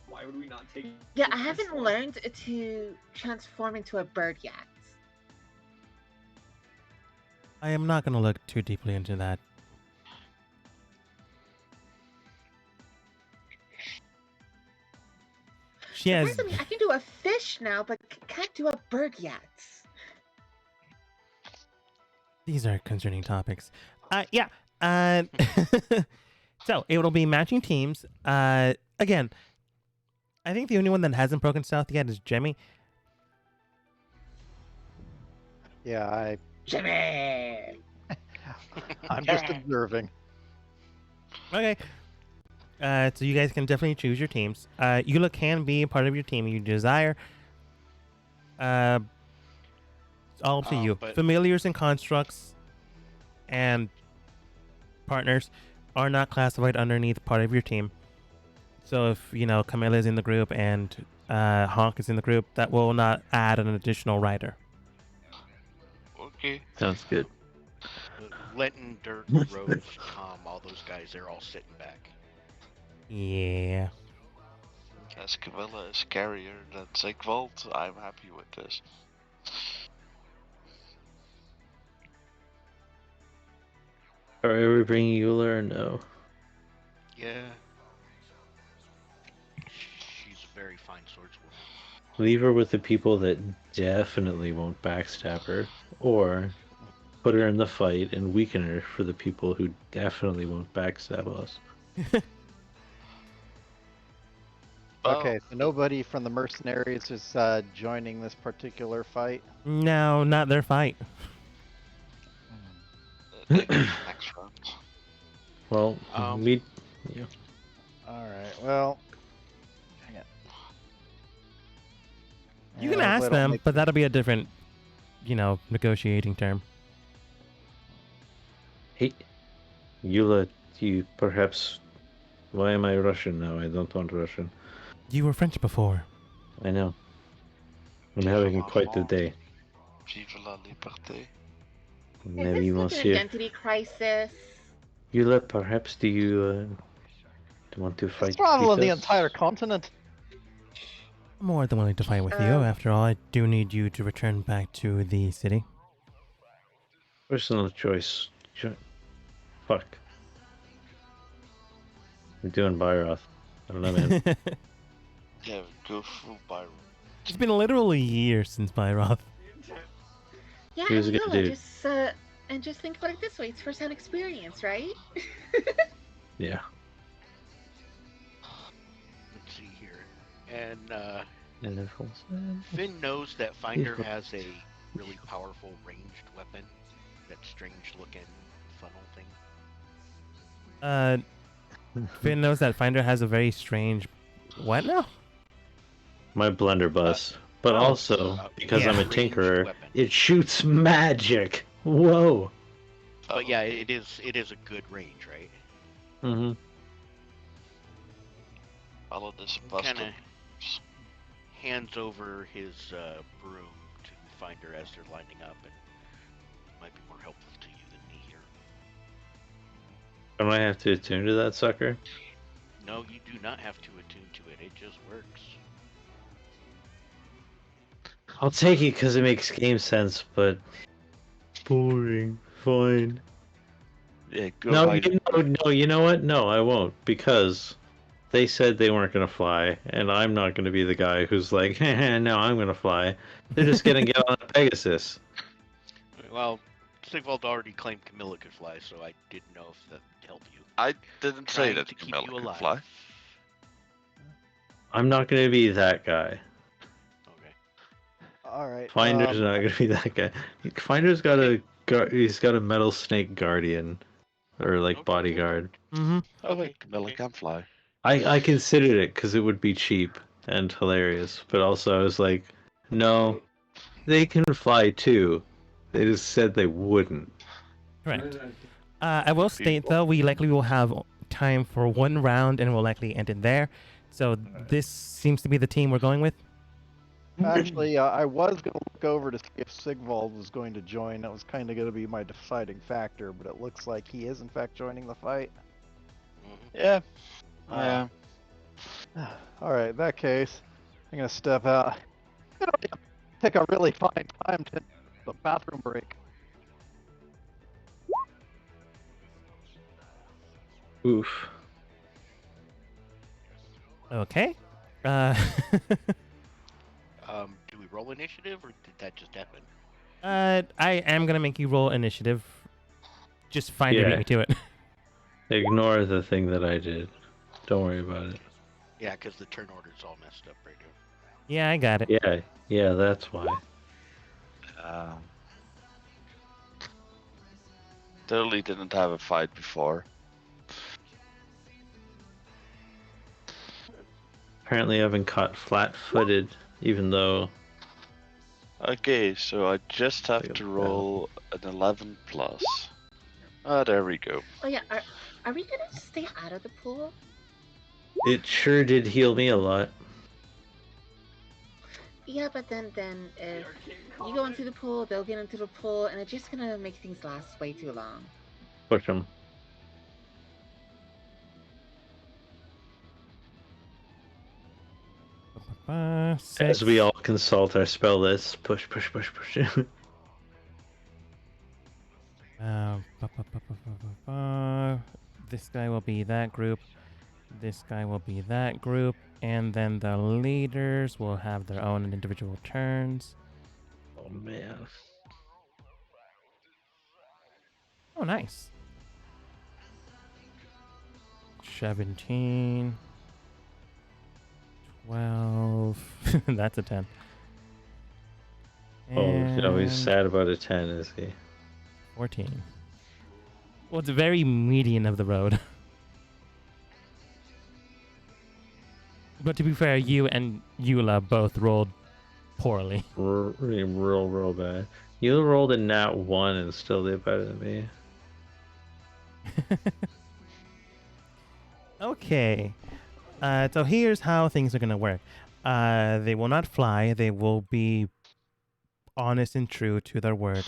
Why would we not take? Yeah, I haven't learned to transform into a bird yet. I am not going to look too deeply into that. She has. Surprisingly, I can do a fish now, but can't do a bird yet. These are concerning topics. Yeah. So it'll be matching teams. Again, I think the only one that hasn't broken stealth yet is Jemmy. Yeah, Jimmy! I'm just observing. Okay. So you guys can definitely choose your teams. Eula can be a part of your team if you desire. It's all up to you. But Familiars and constructs and partners are not classified underneath part of your team. So if Camilla is in the group and Honk is in the group, that will not add an additional rider. Okay. Sounds good. Lenton, Dirk, Rose, Tom, all those guys, they're all sitting back. Yeah. As Camilla is scarier than Sigvald, I'm happy with this. Are we bringing Euler or no? Yeah. She's a very fine swordswoman. Leave her with the people that definitely won't backstab her, or put her in the fight and weaken her for the people who definitely won't backstab us. Okay, so nobody from the mercenaries is joining this particular fight. No, not their fight. Next round. Well, we. Yeah. All right. Well, hang it. You can Yeah, ask hopefully I don't them, make- but that'll be a different, negotiating term. Hey, Eula, you perhaps. Why am I Russian now? I don't want Russian. You were French before. I know. I'm having quite the day. Vive la liberté. Maybe Is this like an monsieur. identity crisis? Eula, perhaps do you want to fight? It's traveling the with us? entire continent. I'm more than willing to fight with you. After all, I do need you to return back to the city. Personal choice. Fuck. I'm doing Byroth. I don't know, man. Yeah, go full Byron. It's been literally years since Byroth. Yeah, He was a and good Eula, dude. just think about it this way: it's first-hand experience, right? Yeah. Let's see here. And And then Finn knows that Finder has a really powerful ranged weapon. That strange-looking funnel thing. Finn knows that Finder has a very strange... What now? my blunderbuss. But Oh. also, because Yeah. I'm a Ranged tinkerer, weapon. it shoots magic. Whoa. But yeah, it is a good range, right? Mm-hmm. Follow this Kinda- busted. Hands over his broom to Finder as they're lining up, and might be more helpful to you than me here. Don't I have to attune to that sucker? No, you do not have to attune to it. It just works. I'll take it because it makes game sense, but boring. Fine. Yeah, go No, hide. you know what? No, I won't, because they said they weren't gonna fly, and I'm not gonna be the guy who's like, no, I'm gonna fly. They're just gonna get on a Pegasus. Well, Sigvald already claimed Camilla could fly, so I didn't know if that would help you. I didn't say Trying that to keep Camilla you could alive. fly. I'm not gonna be that guy. Okay. All right. Finder's not gonna be that guy. Finder's got he's got a metal snake guardian, or like Okay. bodyguard. Mm-hmm. Oh wait, Camilla can fly. I considered it because it would be cheap and hilarious, but also I was like, no, they can fly too. They just said they wouldn't. Correct. I will state, though, we likely will have time for one round, and we'll likely end it there. So this seems to be the team we're going with. Actually, I was going to look over to see if Sigvald was going to join. That was kind of going to be my deciding factor, but it looks like he is, in fact, joining the fight. Yeah. Uh, All right, in that case, I'm going to step out. I'm going to take a really fine time to the bathroom break. Oof. Okay. Do we roll initiative, or did that just happen? I am gonna make you roll initiative. Just Finder beat Yeah. me to it. Ignore the thing that I did. Don't worry about it. Yeah, because the turn order's all messed up right now. Yeah, I got it. Yeah, that's why. Totally didn't have a fight before. Apparently, I've been caught flat-footed, even though Okay, so I just have Like a to bell. roll an 11 plus. Ah, there we go. Oh yeah, are we gonna stay out of the pool? it sure did heal me a lot. Yeah, but then if you go into the pool, they'll get into the pool, and it's just gonna make things last way too long. Push him. Six. As we all consult our spell list, push, push, push, push. This guy will be that group. This guy will be that group. And then the leaders will have their own individual turns. Oh man. Oh, nice. 17. 12. That's a 10. Oh no, he's And sad about a 10, is he? 14. Well, it's very median of the road. But to be fair, you and Eula both rolled poorly. Real bad. You rolled a nat 1 and still did better than me. Okay. So here's how things are going to work. They will not fly. They will be honest and true to their word.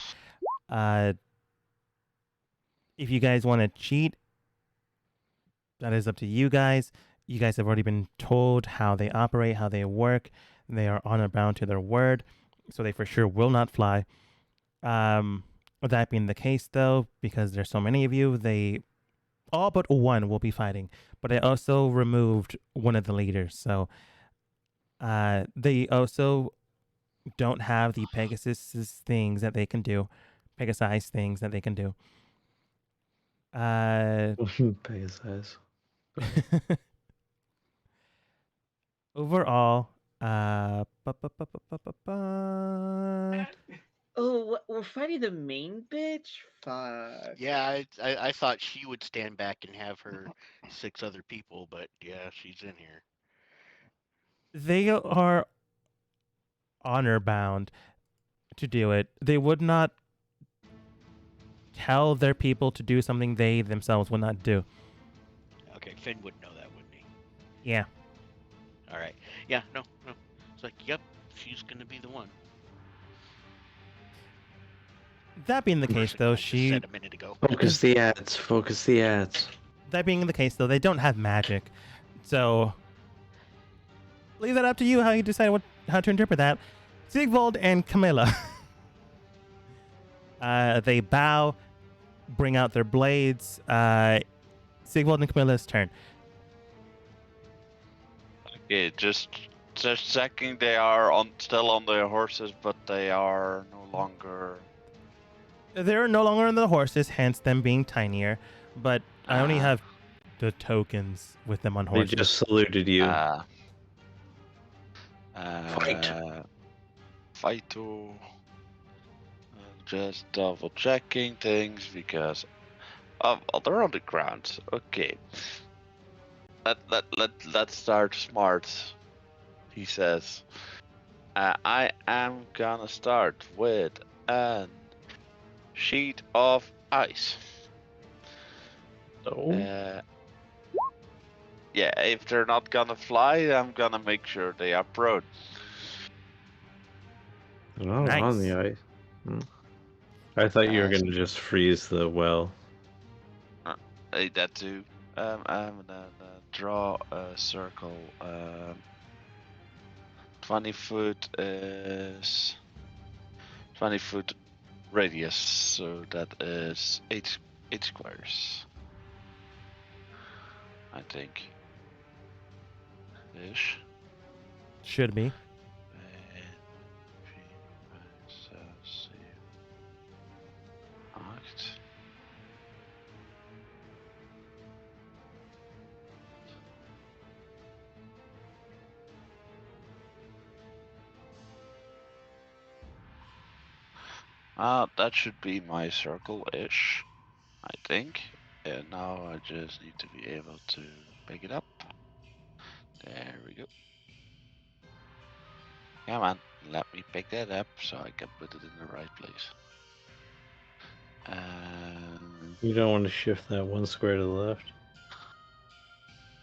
If you guys want to cheat, that is up to you guys. You guys have already been told how they operate, how they work. They are honor bound to their word, so they for sure will not fly. That being the case, though, because there's so many of you, they all but one will be fighting. But I also removed one of the leaders, so they also don't have the Pegasus things that they can do, Pegasize things that they can do. Pegasus. Overall, Oh, we're fighting the main bitch? Fuck. Yeah, I thought she would stand back and have her 6 other people, but yeah, she's in here. they are honor bound to do it. They would not tell their people to do something they themselves would not do. Okay, Finn would know that, wouldn't he? Yeah. All right. Yeah, no. It's like, yep, she's gonna be the one. That being the case, Person though, I just said a minute ago. Focus the ads. Focus the ads. that being the case, though, they don't have magic, so leave that up to you how you decide how to interpret that. Sigvald and Camilla. They bow, bring out their blades. Sigvald and Camilla's turn. Okay, just checking they are still on their horses, but they are no longer. They're no longer on the horses, hence them being tinier. But I only have the tokens with them on They horses. just saluted you. Fight. Fighto. Just double checking things because they're on the ground. Okay. Let's start smart. He says, I am gonna start with a sheet of ice. Oh. Yeah, if they're not gonna fly, I'm gonna make sure they are prone. Oh, Nice. on the ice. I thought you were gonna just freeze the well. That too. I'm gonna draw a circle. 20 foot is 20 foot radius, so that is 8 squares. I think. Ish. Should be. That should be my circle-ish. I think. And now I just need to be able to pick it up. There we go. Come on, let me pick that up so I can put it in the right place. You don't want to shift that one square to the left.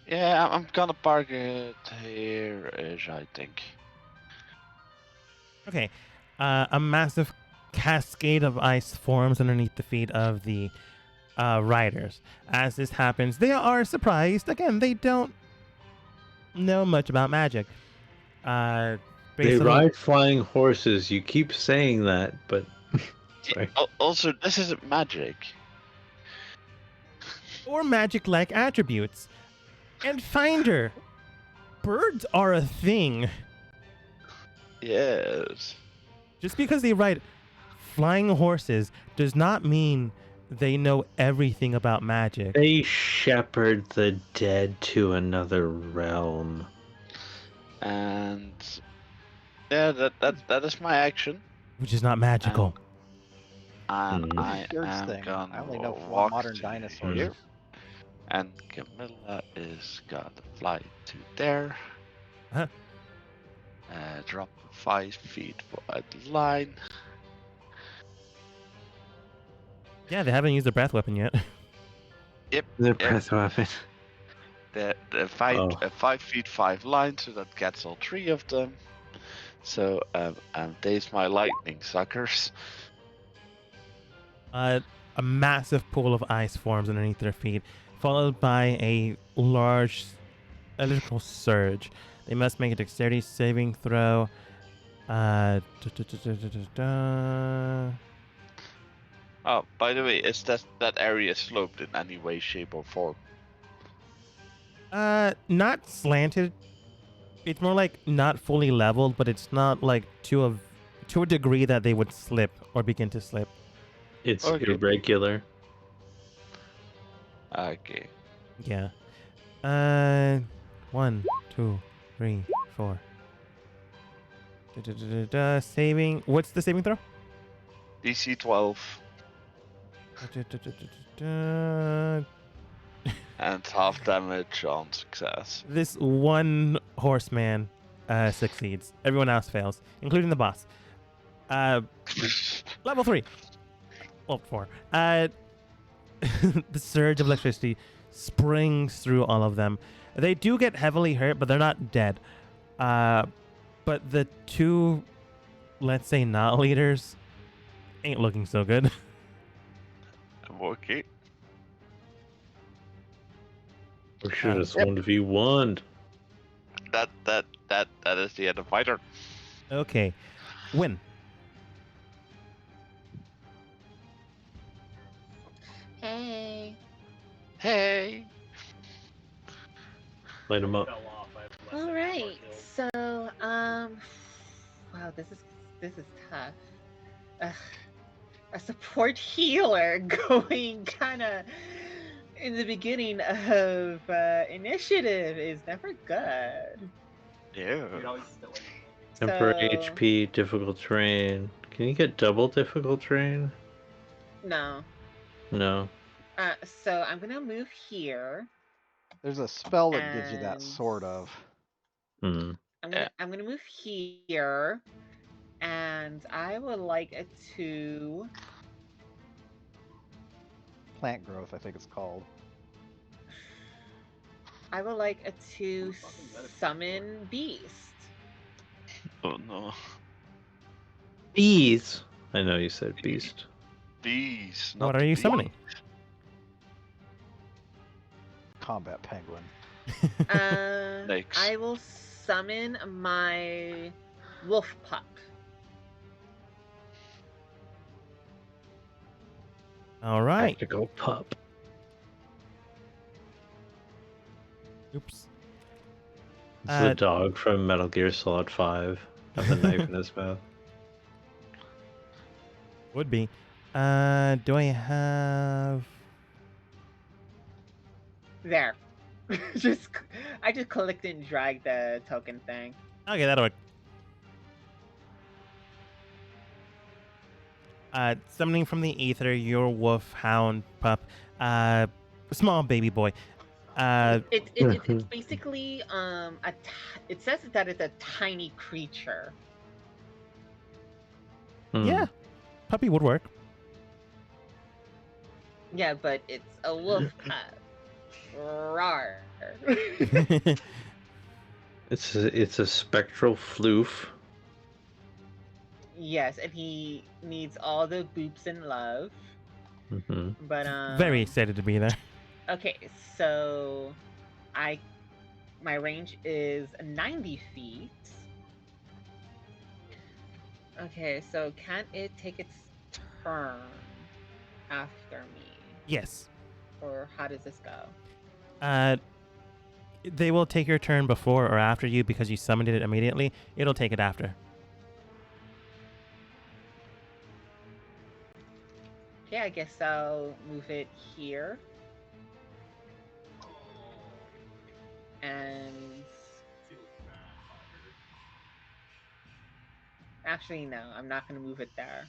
Yeah, I'm gonna park it here-ish, I think. Okay. A massive cascade of ice forms underneath the feet of the riders. As this happens, they are surprised. Again, they don't know much about magic. They Based on ride flying horses. You keep saying that, but sorry. Also, this isn't magic. or magic-like attributes. And Finder, birds are a thing. Yes. Just because they ride flying horses does not mean they know everything about magic. They shepherd the dead to another realm. And yeah, that is my action. Which is not magical. And Hmm. I Yours am thing. gonna I only know walk modern to dinosaurs. here. And Camilla is gonna fly to there. Huh? Drop 5 feet for the line. Yeah, they haven't used their breath weapon yet. Their breath weapon. The Oh. 5 feet 5 line, so that gets all 3 of them. So there's my lightning suckers. A massive pool of ice forms underneath their feet, followed by a large electrical surge. They must make a dexterity saving throw. Oh, by the way, is that area sloped in any way, shape, or form? Not slanted. It's more like not fully leveled, but it's not like to a degree that they would slip or begin to slip. It's Okay. irregular. Okay. Yeah. 1, 2, 3, 4. Saving. What's the saving throw? DC 12 and half damage on success. This one horseman succeeds. Everyone else fails, including the boss. Level 3. Well, 4. The surge of electricity springs through all of them. They do get heavily hurt, but they're not dead. But the two, let's say, not leaders, ain't looking so good. Okay. Or should have 1v1. That is the end of my turn. Okay. Win. Hey. Hey. Light them up. All right. So, wow, this is tough. A support healer going kind of in the beginning of initiative is never good. Yeah. Temporary So, HP, difficult terrain. Can you get double difficult terrain? No. No. So I'm gonna move here. There's a spell that gives you that And- sort of. Hmm. I'm gonna move here, and I would like it to. Plant growth, I think it's called. I would like it to summon Beast. Oh no. Bees. I know you said beast. Bees. What not are you bees. summoning? Combat penguin. Thanks. I will summon my wolf pup. All right. Tactical pup. Oops. It's the dog from Metal Gear Solid 5. Have a knife in his mouth. Would be. Do I have? There. I just clicked and dragged the token thing. Okay, that'll work. Summoning from the ether, your wolfhound pup, small baby boy. It's basically it says that it's a tiny creature. Yeah, puppy would work. Yeah, but it's a wolf pup. Rawr. It's a spectral floof. Yes, and he needs all the boops and love. Mm-hmm. But Very excited to be there. Okay, so my range is 90 feet. Okay, so can it take its turn after me? Yes. Or how does this go? They will take your turn before or after you because you summoned it immediately. It'll take it after. Okay, I guess I'll move it here. And actually, no, I'm not going to move it there.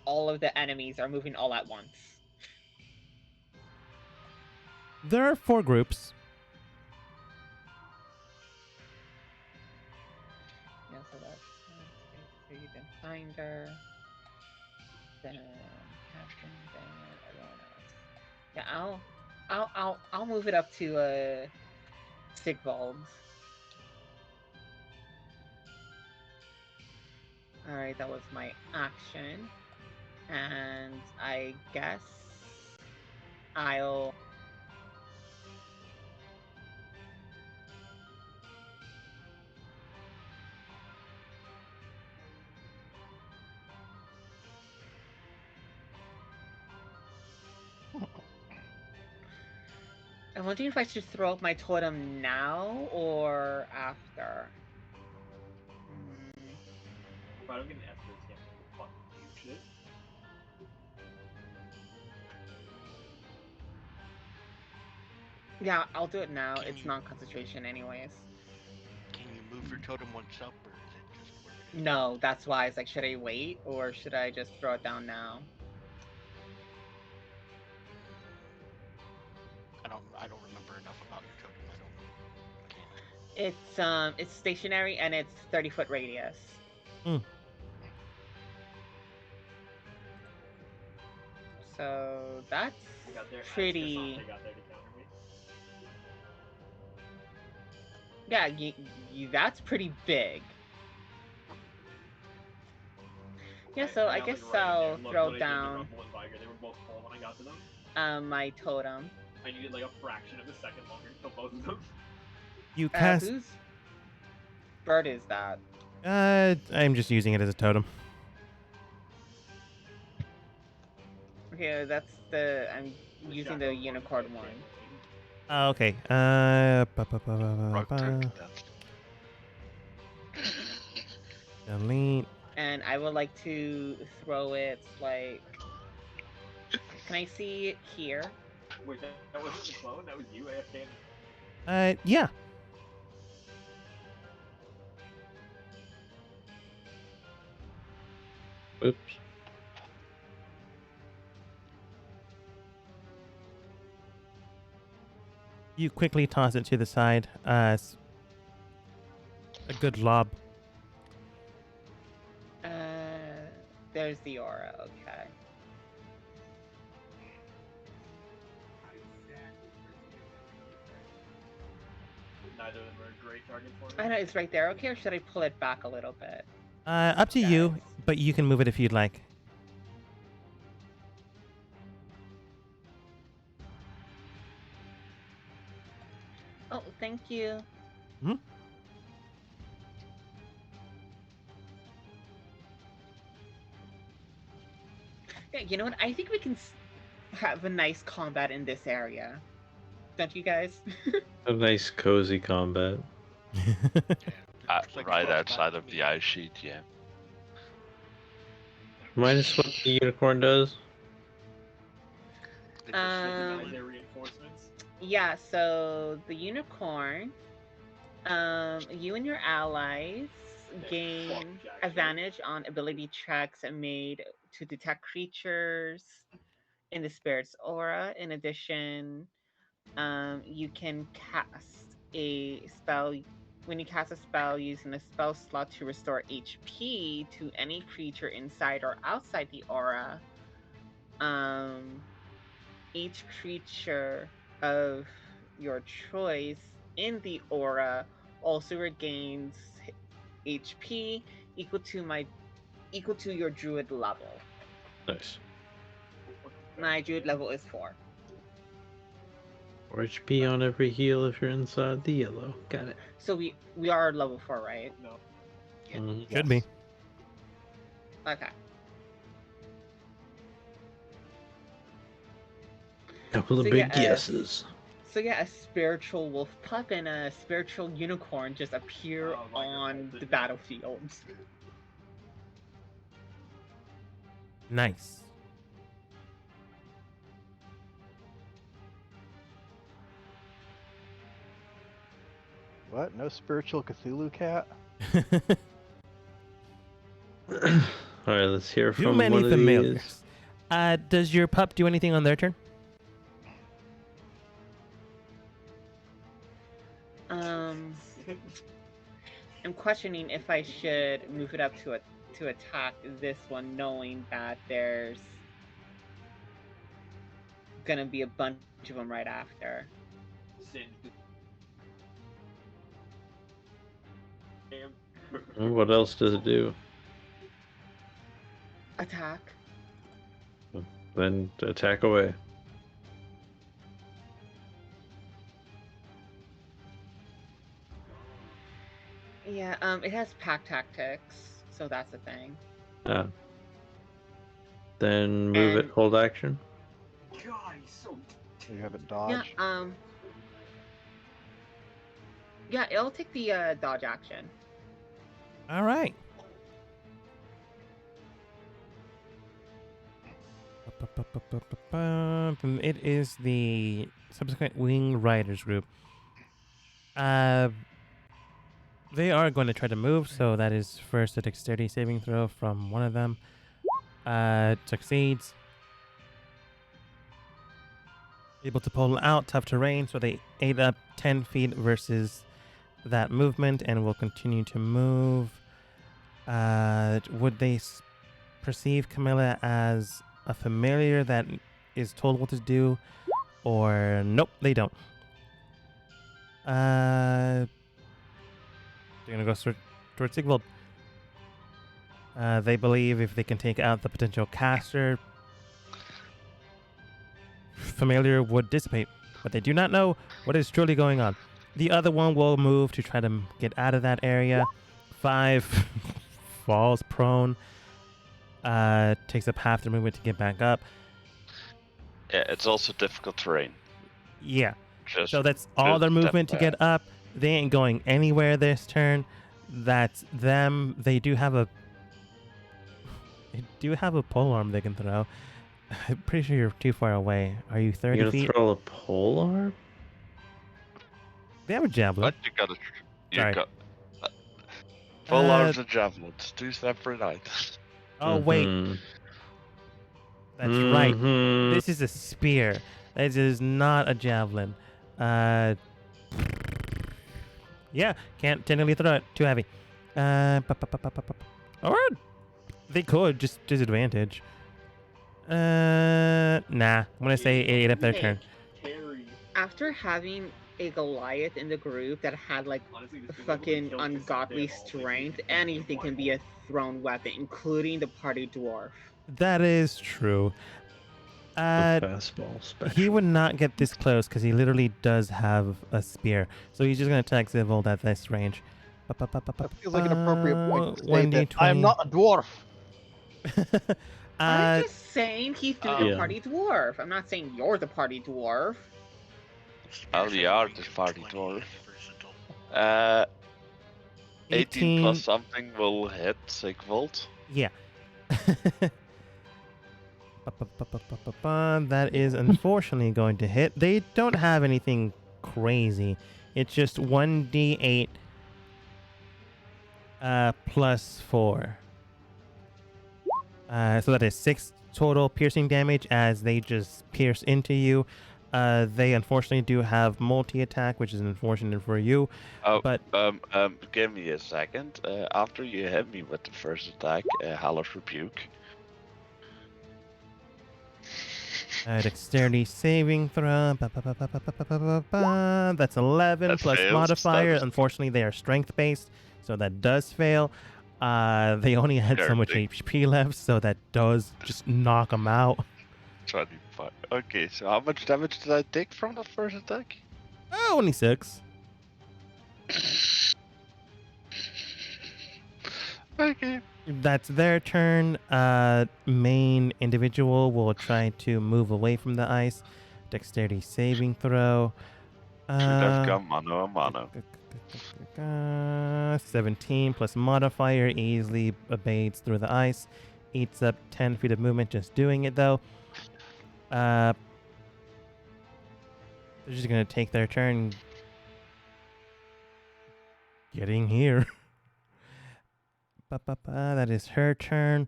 All of the enemies are moving all at once. There are 4 groups. Yeah, so that's then Finder, then Captain, then everyone else. Yeah, I'll move it up to Sigvald. All right, that was my action, and I guess I'll. I'm wondering if I should throw up my totem now or after. If I don't get an F for this game, I'm gonna fucking hate shit. Yeah, I'll do it now. It's non-concentration anyways. Can you move your totem once up, or is it just where it is? No, that's why it's like, should I wait or should I just throw it down now? I don't remember enough about your totem. I don't. It's stationary and it's 30-foot radius. So that's pretty. They got there to counter me. Yeah, that's pretty big. Yeah, so I guess I'll throw down They were both full when I got to them. my totem. I needed like a fraction of a second longer to kill both of them. You cast. Whose bird is that? I'm just using it as a totem. Okay, that's I'm using the unicorn one. Okay. Delete. And I would like to throw it like. Can I see it here? Wait, that wasn't the clone? That was you, AFK? Yeah. Oops. You quickly toss it to the side. A good lob. There's the aura, okay. Neither of them are a great target for me. I know, it's right there, okay, or should I pull it back a little bit? Up to you, but you can move it if you'd like. Oh, thank you. Hmm? Yeah, you know what? I think we can have a nice combat in this area. Don't you guys? A nice cozy combat. Looks like Right it's outside of the ice sheet, yeah. Remind us what the unicorn does? Denied their reinforcements. Yeah, so the unicorn, you and your allies gain advantage on ability checks made to detect creatures in the spirit's aura. In addition, you can cast a spell. When you cast a spell using a spell slot to restore HP to any creature inside or outside the aura, each creature of your choice in the aura also regains HP equal to your druid level. Nice. My druid level is 4. 4 HP on every heal if you're inside the yellow. Got it. So we are level 4, right? No. Mhm. Should be. Okay. Couple of So big yeah, guesses. So yeah, a spiritual wolf pup and a spiritual unicorn just appear Oh my on God. the battlefield. Nice. What? No spiritual Cthulhu cat? All right, let's hear Too from many one of familiars. these. Does your pup do anything on their turn? I'm questioning if I should move it up to attack this one, knowing that there's gonna be a bunch of them right after. What else does it do? Attack. Then attack away. Yeah, it has pack tactics, so that's the thing. Ah. Then move it, And- hold action. God, he's so. You have it dodge. Yeah, it'll take the dodge action. All right. It is the subsequent Wing Riders group. They are going to try to move, so that is first a dexterity saving throw from one of them. Succeeds. Able to pull out tough terrain, so they ate up 10 feet versus that movement and will continue to move. Would they perceive Camilla as a familiar that is told what to do, or nope, they don't? They're gonna go towards Sigvald. They believe if they can take out the potential caster, familiar would dissipate, but they do not know what is truly going on. The other one will move to try to get out of that area. 5 falls prone. Takes up half their movement to get back up. Yeah, it's also difficult terrain. Yeah. Just So that's all their step movement to get up. They ain't going anywhere this turn. That's them. They do have a pole arm they can throw. I'm pretty sure you're too far away. Are you 30 You're gonna feet? throw a pole arm? They have a javelin. But you gotta. You Sorry. got. Full Uh, arms and javelins, 2 separate items. Oh, wait. Mhm. That's right. Mhm. This is a spear. This is not a javelin. Yeah, can't technically throw it. Too heavy. Or they could, just disadvantage. Nah. I'm gonna say 8 up their turn. Carry. After having a Goliath in the group that had like Honestly, this thing fucking would kill this ungodly damn all strength, thing. anything can be a thrown weapon, including the party dwarf. That is true. The fastball special. He would not get this close because he literally does have a spear. So he's just gonna attack Zivald at this range. That feels like an appropriate point to say 1d20. that I am not a dwarf. I'm just saying he threw the Yeah. party dwarf. I'm not saying you're the party dwarf. Oh, you are the party dwarf. 18 plus something will hit Sigvald. Yeah. That is unfortunately going to hit. They don't have anything crazy. It's just 1d8 Plus 4. So that is 6 total piercing damage as they just pierce into you. They unfortunately do have multi-attack, which is unfortunate for you. Oh, But give me a second. After you hit me with the first attack, Hellish Rebuke. dexterity saving throw. That's 11 That plus fails. modifier. That is Unfortunately, they are strength based, so that does fail. They only had so much dirty. HP left, so that does just knock them out. 25. Okay, so how much damage did I take from that first attack? Oh, only 6. Okay. That's their turn. Main individual will try to move away from the ice. Dexterity saving throw. Should have gone mano a mano. 17 plus modifier easily abates through the ice. Eats up 10 feet of movement just doing it though. They're just gonna take their turn getting here. That is her turn.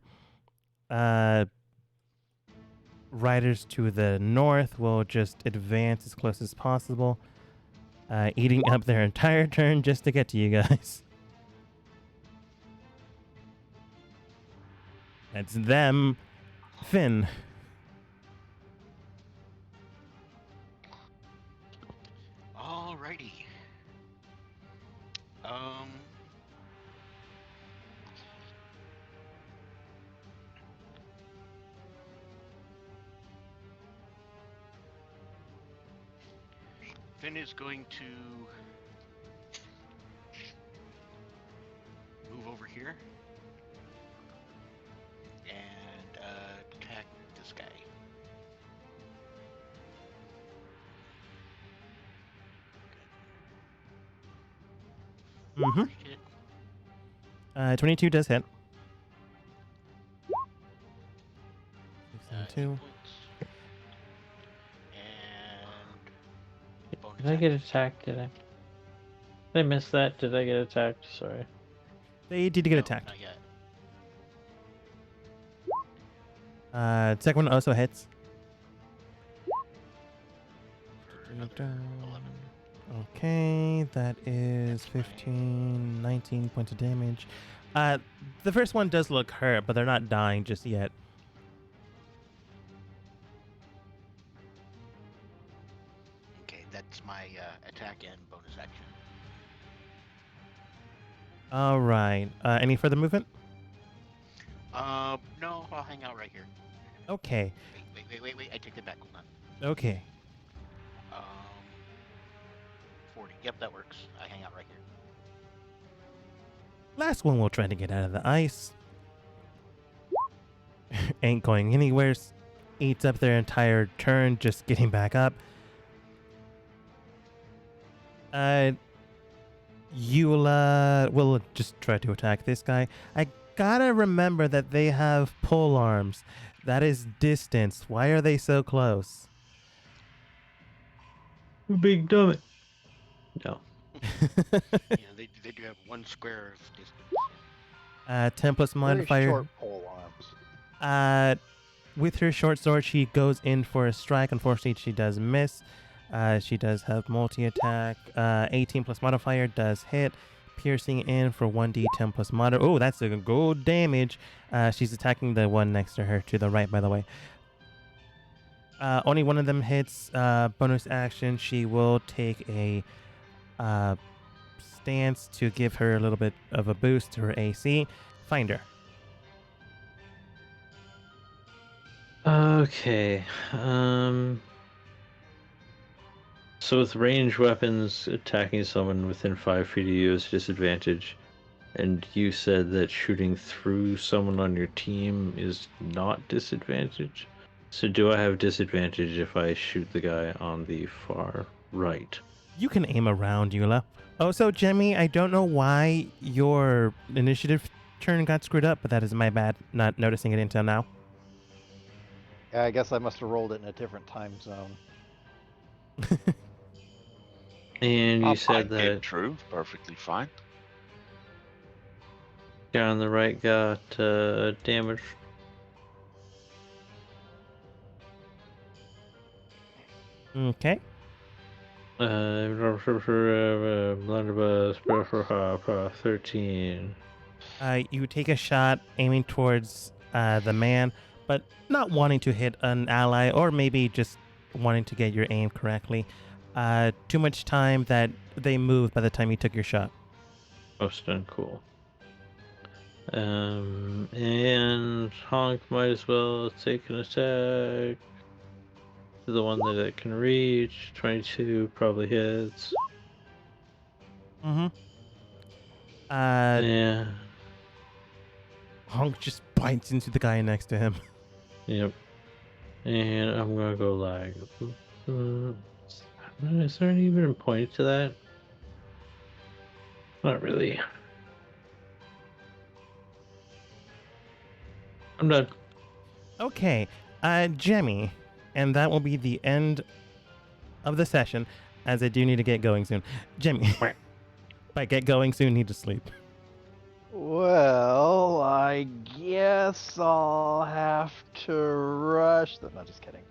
Riders to the north will just advance as close as possible, eating up their entire turn just to get to you guys. That's them. Finn. Alrighty. Finn is going to move over here and attack this guy. Mm-hmm. Hit. 22 does hit. 8 2. points. And bonus Did I get action. attacked? Did I miss that? Did I get attacked? Sorry. They did get No, attacked. Not yet. Second one also hits. For another 11. Okay, that is 15, 19 points of damage. The first one does look hurt, but they're not dying just yet. Okay, that's my attack and bonus action. All right. Any further movement? No, I'll hang out right here. Okay. Wait. I take it back. Hold on. Okay. 40. Yep, that works. I hang out right here. Last one will try to get out of the ice. Ain't going anywhere. Eats up their entire turn just getting back up. Eula will just try to attack this guy. I gotta remember that they have pole arms. That is distance. Why are they so close? Big dummy. No. Yeah, they do have one square of distance. 10 plus Very modifier. short pole arms. With her short sword, she goes in for a strike. Unfortunately, she does miss. She does have multi-attack. 18 plus modifier does hit. Piercing in for 1d10 plus mod. Oh, that's a good damage. She's attacking the one next to her to the right, by the way. Only one of them hits. Bonus action, she will take a stance to give her a little bit of a boost to her AC. Find her. Okay. So with ranged weapons, attacking someone within 5 feet of you is disadvantage. And you said that shooting through someone on your team is not disadvantage. So do I have disadvantage if I shoot the guy on the far right? You can aim around, Eula. Also, Jemmy, I don't know why your initiative turn got screwed up, but that is my bad, not noticing it until now. Yeah, I guess I must have rolled it in a different time zone. And you I said came that true perfectly fine. Guy on the right got damage. Okay. Blunderbuss, 13. You take a shot aiming towards the man, but not wanting to hit an ally, or maybe just wanting to get your aim correctly. Too much time that they moved by the time you took your shot. Most uncool. And Honk might as well take an attack. The one that it can reach. 22 probably hits. Mm-hmm. Yeah. Honk just bites into the guy next to him. Yep. And I'm gonna go like. Is there even a point to that? Not really. I'm done. Okay, Jemmy, and that will be the end of the session, as I do need to get going soon. Jemmy, by get going soon, need to sleep. Well, I guess I'll have to rush. No, just kidding.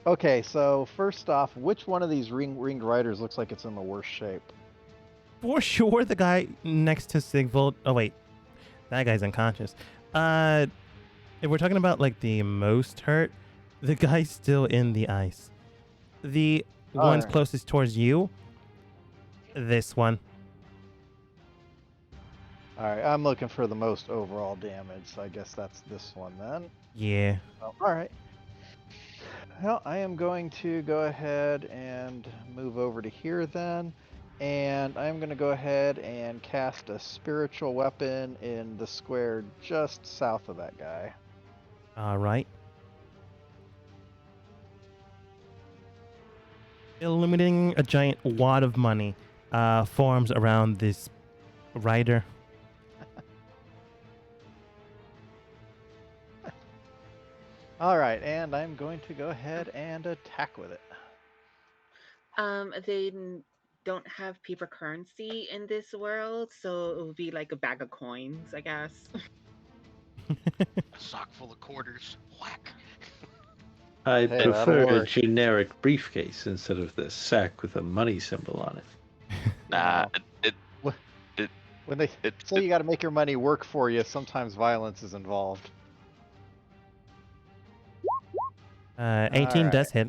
Okay, so first off, which one of these ringed riders looks like it's in the worst shape? For sure, the guy next to Sigvold. Oh wait, that guy's unconscious. If we're talking about like the most hurt, the guy's still in the ice. The one's Alright. closest towards you. This one. Alright, I'm looking for the most overall damage, so I guess that's this one then. Yeah. Oh, alright. Well, I am going to go ahead and move over to here then. And I'm going to go ahead and cast a spiritual weapon in the square just south of that guy. All right. Illuminating a giant wad of money forms around this rider. Alright, and I'm going to go ahead and attack with it. They don't have paper currency in this world, so it would be like a bag of coins, I guess. A sock full of quarters. Whack. I Hey, that'll prefer a work. generic briefcase instead of the sack with a money symbol on it. Nah, When they it, say you got to make your money work for you, sometimes violence is involved. 18 does hit.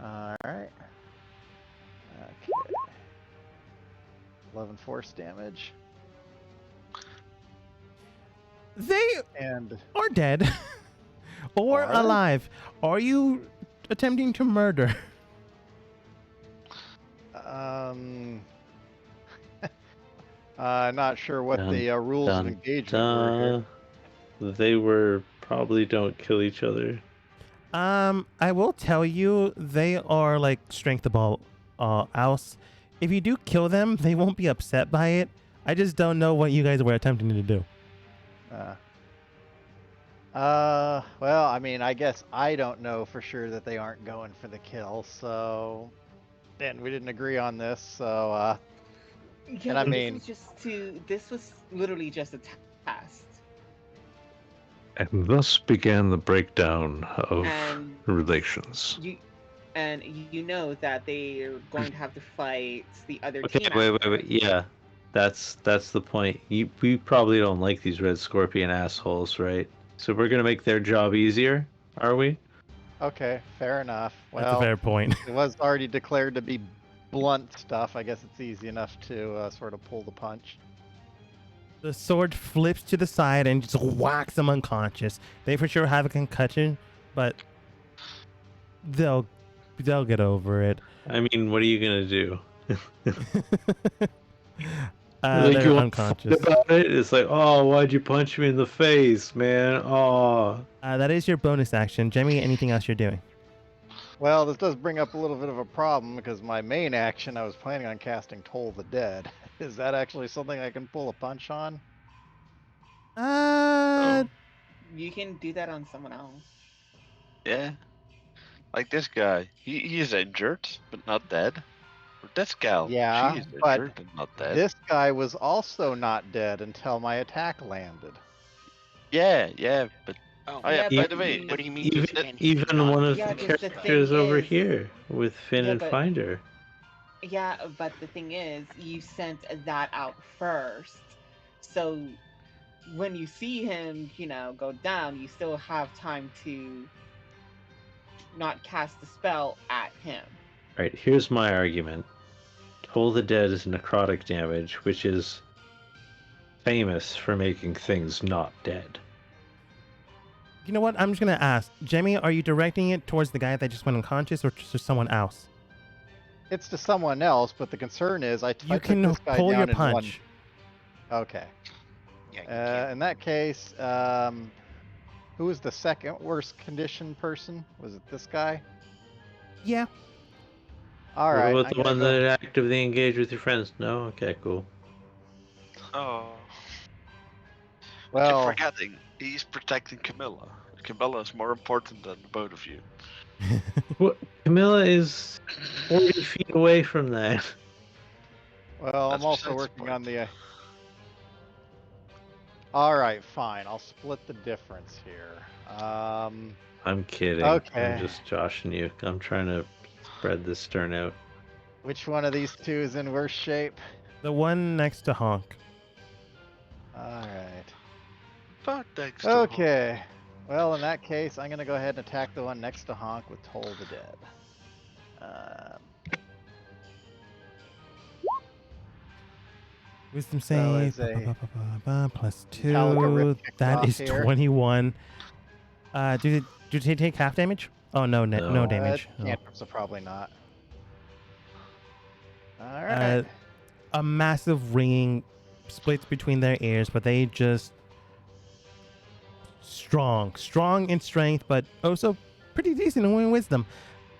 Alright. Okay. 11 force damage. They And are dead or Are they? alive. Are you attempting to murder? not sure what Dun, the rules of dun, engagement were here. They were probably don't kill each other. I will tell you, they are like strength of ball else. If you do kill them, they won't be upset by it. I just don't know what you guys were attempting to do. Well, I mean, I guess I don't know for sure that they aren't going for the kill, so. And we didn't agree on this, so, Yeah, And I but mean- this was literally just a test. And thus began the breakdown of And relations. you know that they're going to have to fight the other Okay, team. wait. after. Yeah, that's the point. We probably don't like these red scorpion assholes, right? So we're gonna make their job easier, are we? okay, fair enough. That's a Well, fair point. it was already declared to be blunt stuff. I guess it's easy enough to sort of pull the punch. The sword flips to the side and just whacks them unconscious. They for sure have a concussion, but they'll get over it. I mean, what are you gonna do? They're you want to unconscious. fight about it? It's like, oh, why'd you punch me in the face, man? Oh, That is your bonus action. Jemmy, anything else you're doing? Well, this does bring up a little bit of a problem because my main action I was planning on casting Toll the Dead. Is that actually something I can pull a punch on? You can do that on someone else. yeah. Like this guy. He is injured, but not dead. This gal, Yeah, she is but injured and not dead. this guy was also not dead until my attack landed. Yeah, but Oh, oh yeah. Yeah, By but the way, he- what do you mean? Even Can he even not one of be Yeah, the just the this guy? thing characters over is- here with Finn Yeah, and but- Finder. Yeah, but the thing is, you sent that out first. So when you see him, go down, you still have time to not cast the spell at him. Right, here's my argument. Toll the Dead is necrotic damage, which is famous for making things not dead. You know what? I'm just gonna ask, Jemmy, are you directing it towards the guy that just went unconscious, or to someone else? It's to someone else, but the concern is I You took can this guy pull down your in one. punch. Okay. Yeah, you can't. In that case, who was the second worst condition person? Was it this guy? Yeah. All What right. about I'm the gonna one go- that actively engaged with your friends? No? Okay, cool. oh, Well, you're forgetting he's protecting Camilla. Camilla is more important than the both of you. What? Camilla is 40 feet away from that. well, That's I'm also besides the working on point. the. All right, fine. I'll split the difference here. I'm kidding. Okay. I'm just joshing you. I'm trying to spread this turn out. Which one of these two is in worse shape? The one next to Honk. All right. But thanks to Okay. Well, in that case, I'm gonna go ahead and attack the one next to Honk with Toll the Dead. Wisdom So save. is a Plus Metallica 2. Rip kicked That off is here. 21. Do they take half damage? Oh, no, no No. damage. Oh. Cantrips are probably not. All right. A massive ringing splits between their ears, but they just strong in strength, but also pretty decent in wisdom.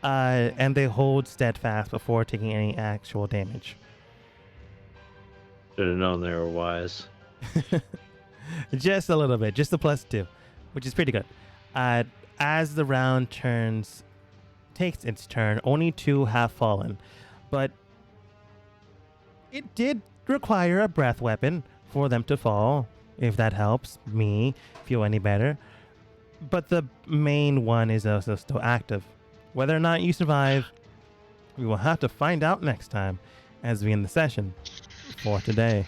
And they hold steadfast before taking any actual damage. Should have known they were wise. Just a little bit, just a +2, which is pretty good. As the round takes its turn, only 2 have fallen, but it did require a breath weapon for them to fall, if that helps me feel any better. But the main one is also still active. Whether or not you survive, we will have to find out next time as we end the session for today.